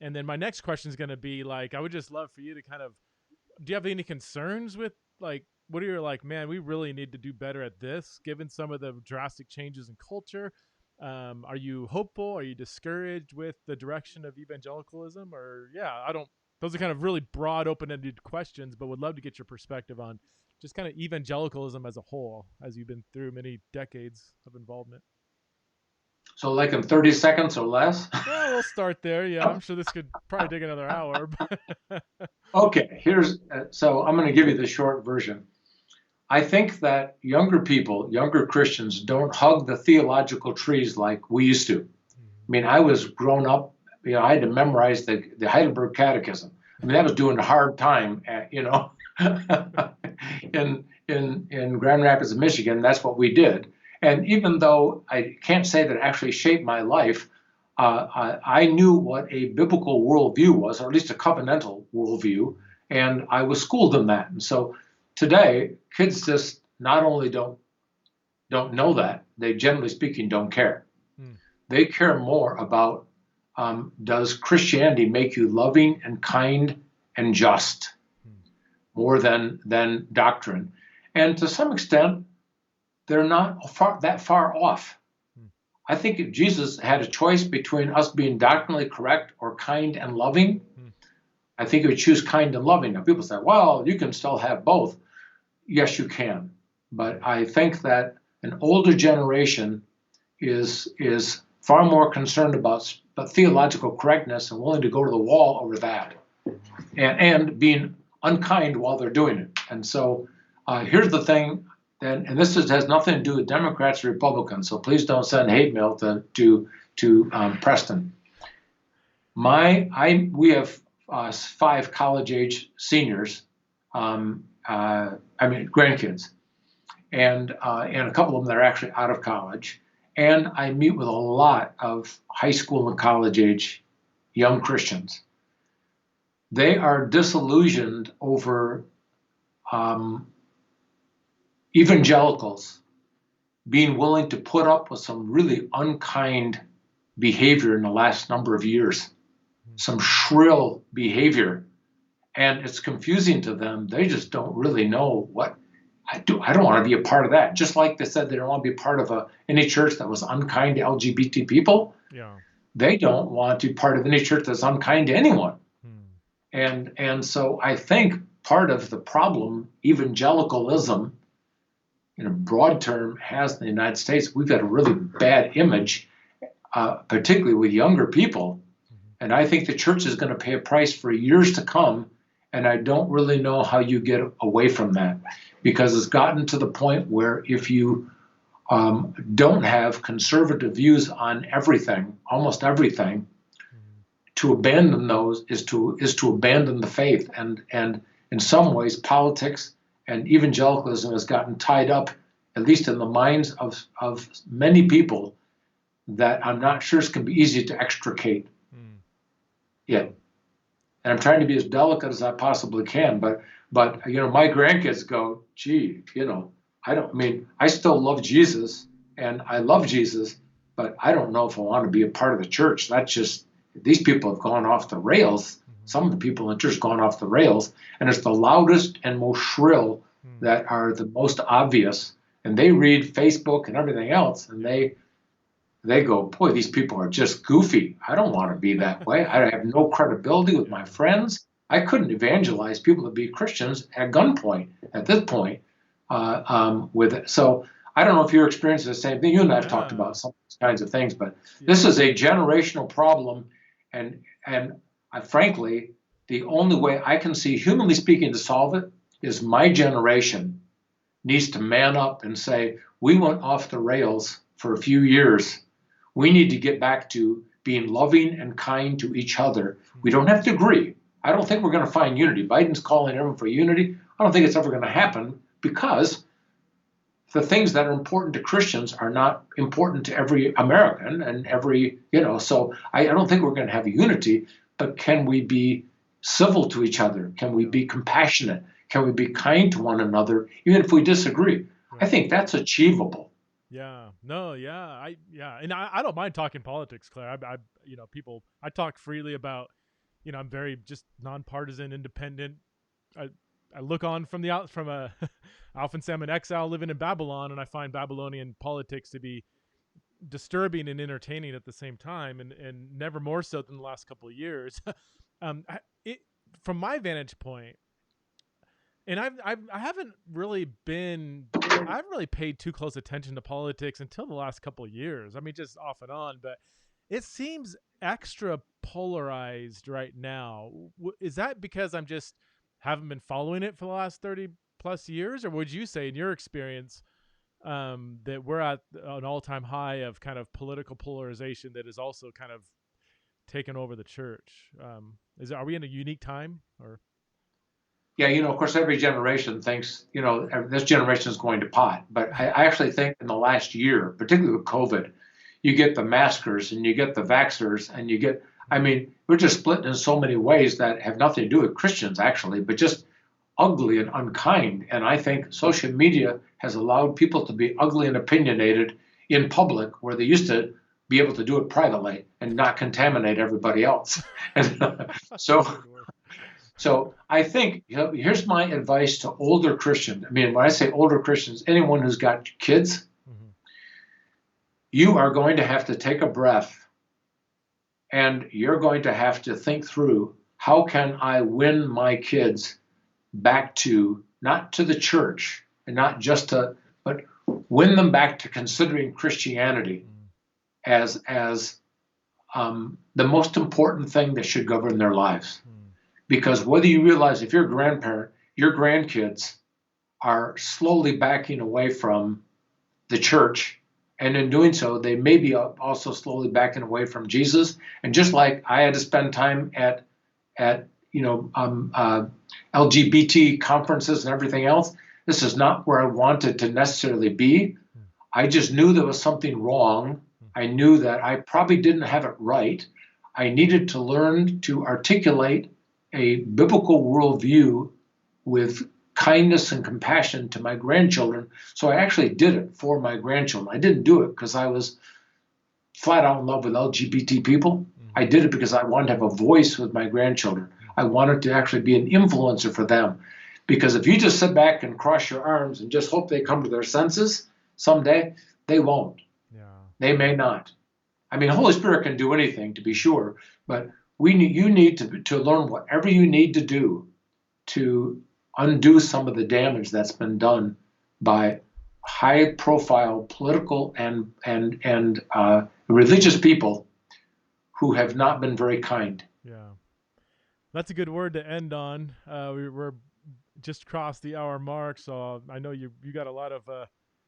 And then my next question is going to be like, I would just love for you to kind of, do you have any concerns with like, what are your like, man, we really need to do better at this, given some of the drastic changes in culture? Are you hopeful? Are you discouraged with the direction of evangelicalism? Or I don't. Those are kind of really broad, open-ended questions, but would love to get your perspective on just kind of evangelicalism as a whole, as you've been through many decades of involvement. So like in 30 seconds or less? Yeah, we'll start there. Yeah, I'm sure this could probably take another hour. Okay, so I'm going to give you the short version. I think that younger people, younger Christians, don't hug the theological trees like we used to. I mean, I was grown up, I had to memorize the Heidelberg Catechism. I mean, that was doing a hard time, in Grand Rapids, Michigan. That's what we did. And even though I can't say that it actually shaped my life, I knew what a biblical worldview was, or at least a covenantal worldview, and I was schooled in that. And so today, kids just not only don't know that, they generally speaking don't care. They care more about, does Christianity make you loving and kind and just, more than doctrine. And to some extent, they're not that far off. I think if Jesus had a choice between us being doctrinally correct or kind and loving, I think he would choose kind and loving. Now people say, well, you can still have both. Yes, you can. But I think that an older generation is far more concerned about theological correctness and willing to go to the wall over that, and being unkind while they're doing it. And so here's the thing, and this has nothing to do with Democrats or Republicans, so please don't send hate mail to Preston. We have 5 college-age seniors, grandkids, and a couple of them that are actually out of college. And I meet with a lot of high school and college-age young Christians. They are disillusioned over evangelicals being willing to put up with some really unkind behavior in the last number of years, some shrill behavior. And it's confusing to them. They just don't really know what I don't want to be a part of that. Just like they said they don't want to be part of any church that was unkind to LGBT people. Yeah. They don't want to be part of any church that's unkind to anyone. And so I think part of the problem evangelicalism, in a broad term, has in the United States, we've got a really bad image, particularly with younger people. And I think the church is going to pay a price for years to come. And I don't really know how you get away from that, because it's gotten to the point where if you don't have conservative views on everything, almost everything, to abandon those is to abandon the faith. And in some ways, politics and evangelicalism has gotten tied up, at least in the minds of many people, that I'm not sure it's going to be easy to extricate. Yeah. And I'm trying to be as delicate as I possibly can, but my grandkids go, gee, I still love Jesus, and I love Jesus, but I don't know if I want to be a part of the church. That's just, these people have gone off the rails. Mm-hmm. Some of the people in the church have gone off the rails, and it's the loudest and most shrill that are the most obvious. And they read Facebook and everything else, and they go, boy, these people are just goofy. I don't want to be that way. I have no credibility with my friends. I couldn't evangelize people to be Christians at gunpoint at this point. With it. So I don't know if you're experiencing the same thing. You and I have talked about some of these kinds of things, but this is a generational problem. And frankly, the only way I can see, humanly speaking, to solve it is my generation needs to man up and say, we went off the rails for a few years. We need to get back to being loving and kind to each other. We don't have to agree. I don't think we're going to find unity. Biden's calling everyone for unity. I don't think it's ever going to happen because the things that are important to Christians are not important to every American and every, so I don't think we're going to have unity, but can we be civil to each other? Can we be compassionate? Can we be kind to one another, even if we disagree? Right. I think that's achievable. Yeah. No. Yeah. And I don't mind talking politics, Claire. I talk freely about, I'm very just nonpartisan, independent. I look on from I often say I'm an exile living in Babylon, and I find Babylonian politics to be disturbing and entertaining at the same time, and never more so than the last couple of years. From my vantage point, and I haven't really paid too close attention to politics until the last couple of years. I mean, just off and on, but it seems extra polarized right now. Is that because I'm just haven't been following it for the last 30 plus years, or would you say in your experience that we're at an all-time high of kind of political polarization that is also kind of taken over the church? Are we in a unique time, or? Yeah, of course, every generation thinks, this generation is going to pot. But I actually think in the last year, particularly with COVID, you get the maskers and you get the vaxxers and we're just split in so many ways that have nothing to do with Christians, actually, but just ugly and unkind. And I think social media has allowed people to be ugly and opinionated in public, where they used to be able to do it privately and not contaminate everybody else. And so I think, here's my advice to older Christians. I mean, when I say older Christians, anyone who's got kids, you are going to have to take a breath, and you're going to have to think through, how can I win my kids back to, not to the church, and not just but win them back to considering Christianity as the most important thing that should govern their lives. Because whether you realize, if you're a grandparent, your grandkids are slowly backing away from the church, and in doing so, they may be also slowly backing away from Jesus. And just like I had to spend time at LGBT conferences and everything else, this is not where I wanted to necessarily be. I just knew there was something wrong. I knew that I probably didn't have it right. I needed to learn to articulate a biblical worldview with kindness and compassion to my grandchildren. So I actually did it for my grandchildren. I didn't do it because I was flat out in love with LGBT people. I did it because I wanted to have a voice with my grandchildren. I wanted to actually be an influencer for them. Because if you just sit back and cross your arms and just hope they come to their senses someday, they won't. Yeah. They may not. I mean, the Holy Spirit can do anything, to be sure, but you need to learn whatever you need to do to undo some of the damage that's been done by high-profile political and religious people who have not been very kind. Yeah, that's a good word to end on. We're just crossed the hour mark, so I know you got a lot of.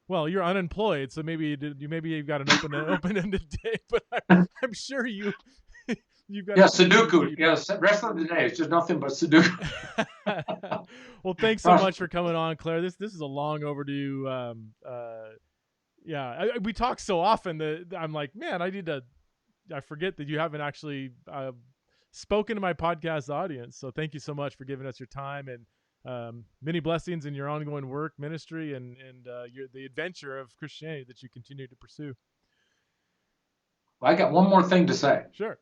Well, you're unemployed, so maybe you've got an open-ended day, but I'm sure you've got. Yeah, Sudoku. Yeah, rest of the day it's just nothing but Sudoku. Well, thanks so much for coming on, Claire. This is a long overdue. We talk so often that I'm like, man, I forget that you haven't actually spoken to my podcast audience. So thank you so much for giving us your time and Many blessings in your ongoing work, ministry, and the adventure of Christianity that you continue to pursue. Well, I got one more thing to say. Sure.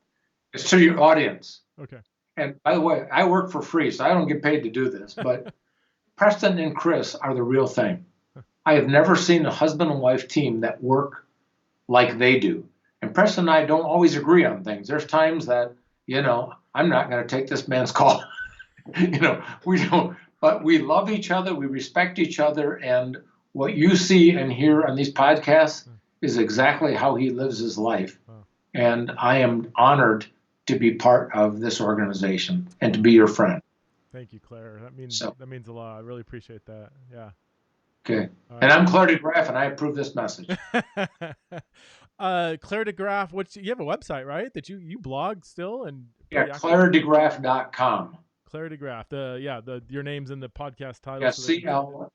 It's to your audience. Okay. And by the way, I work for free, so I don't get paid to do this. But Preston and Chris are the real thing. I have never seen a husband and wife team that work like they do. And Preston and I don't always agree on things. There's times that, I'm not going to take this man's call. We don't, but we love each other. We respect each other. And what you see and hear on these podcasts is exactly how he lives his life. And I am honored to be part of this organization and to be your friend. Thank you, Clare. That means a lot. I really appreciate that. Yeah. Okay. Right. And I'm Clare De Graaf, and I approve this message. Clare De Graaf, you have a website, right? That you blog still? And yeah, ClareDeGraaf.com. Clare De Graaf. Your name's in the podcast title. Yeah, ClareDeGraaf,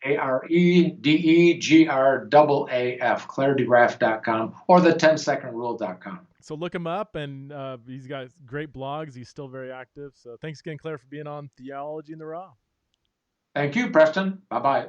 ClareDeGraaf.com, or the 10secondrule.com. So look him up, and he's got great blogs. He's still very active. So thanks again, Clare, for being on Theology in the Raw. Thank you, Preston. Bye-bye.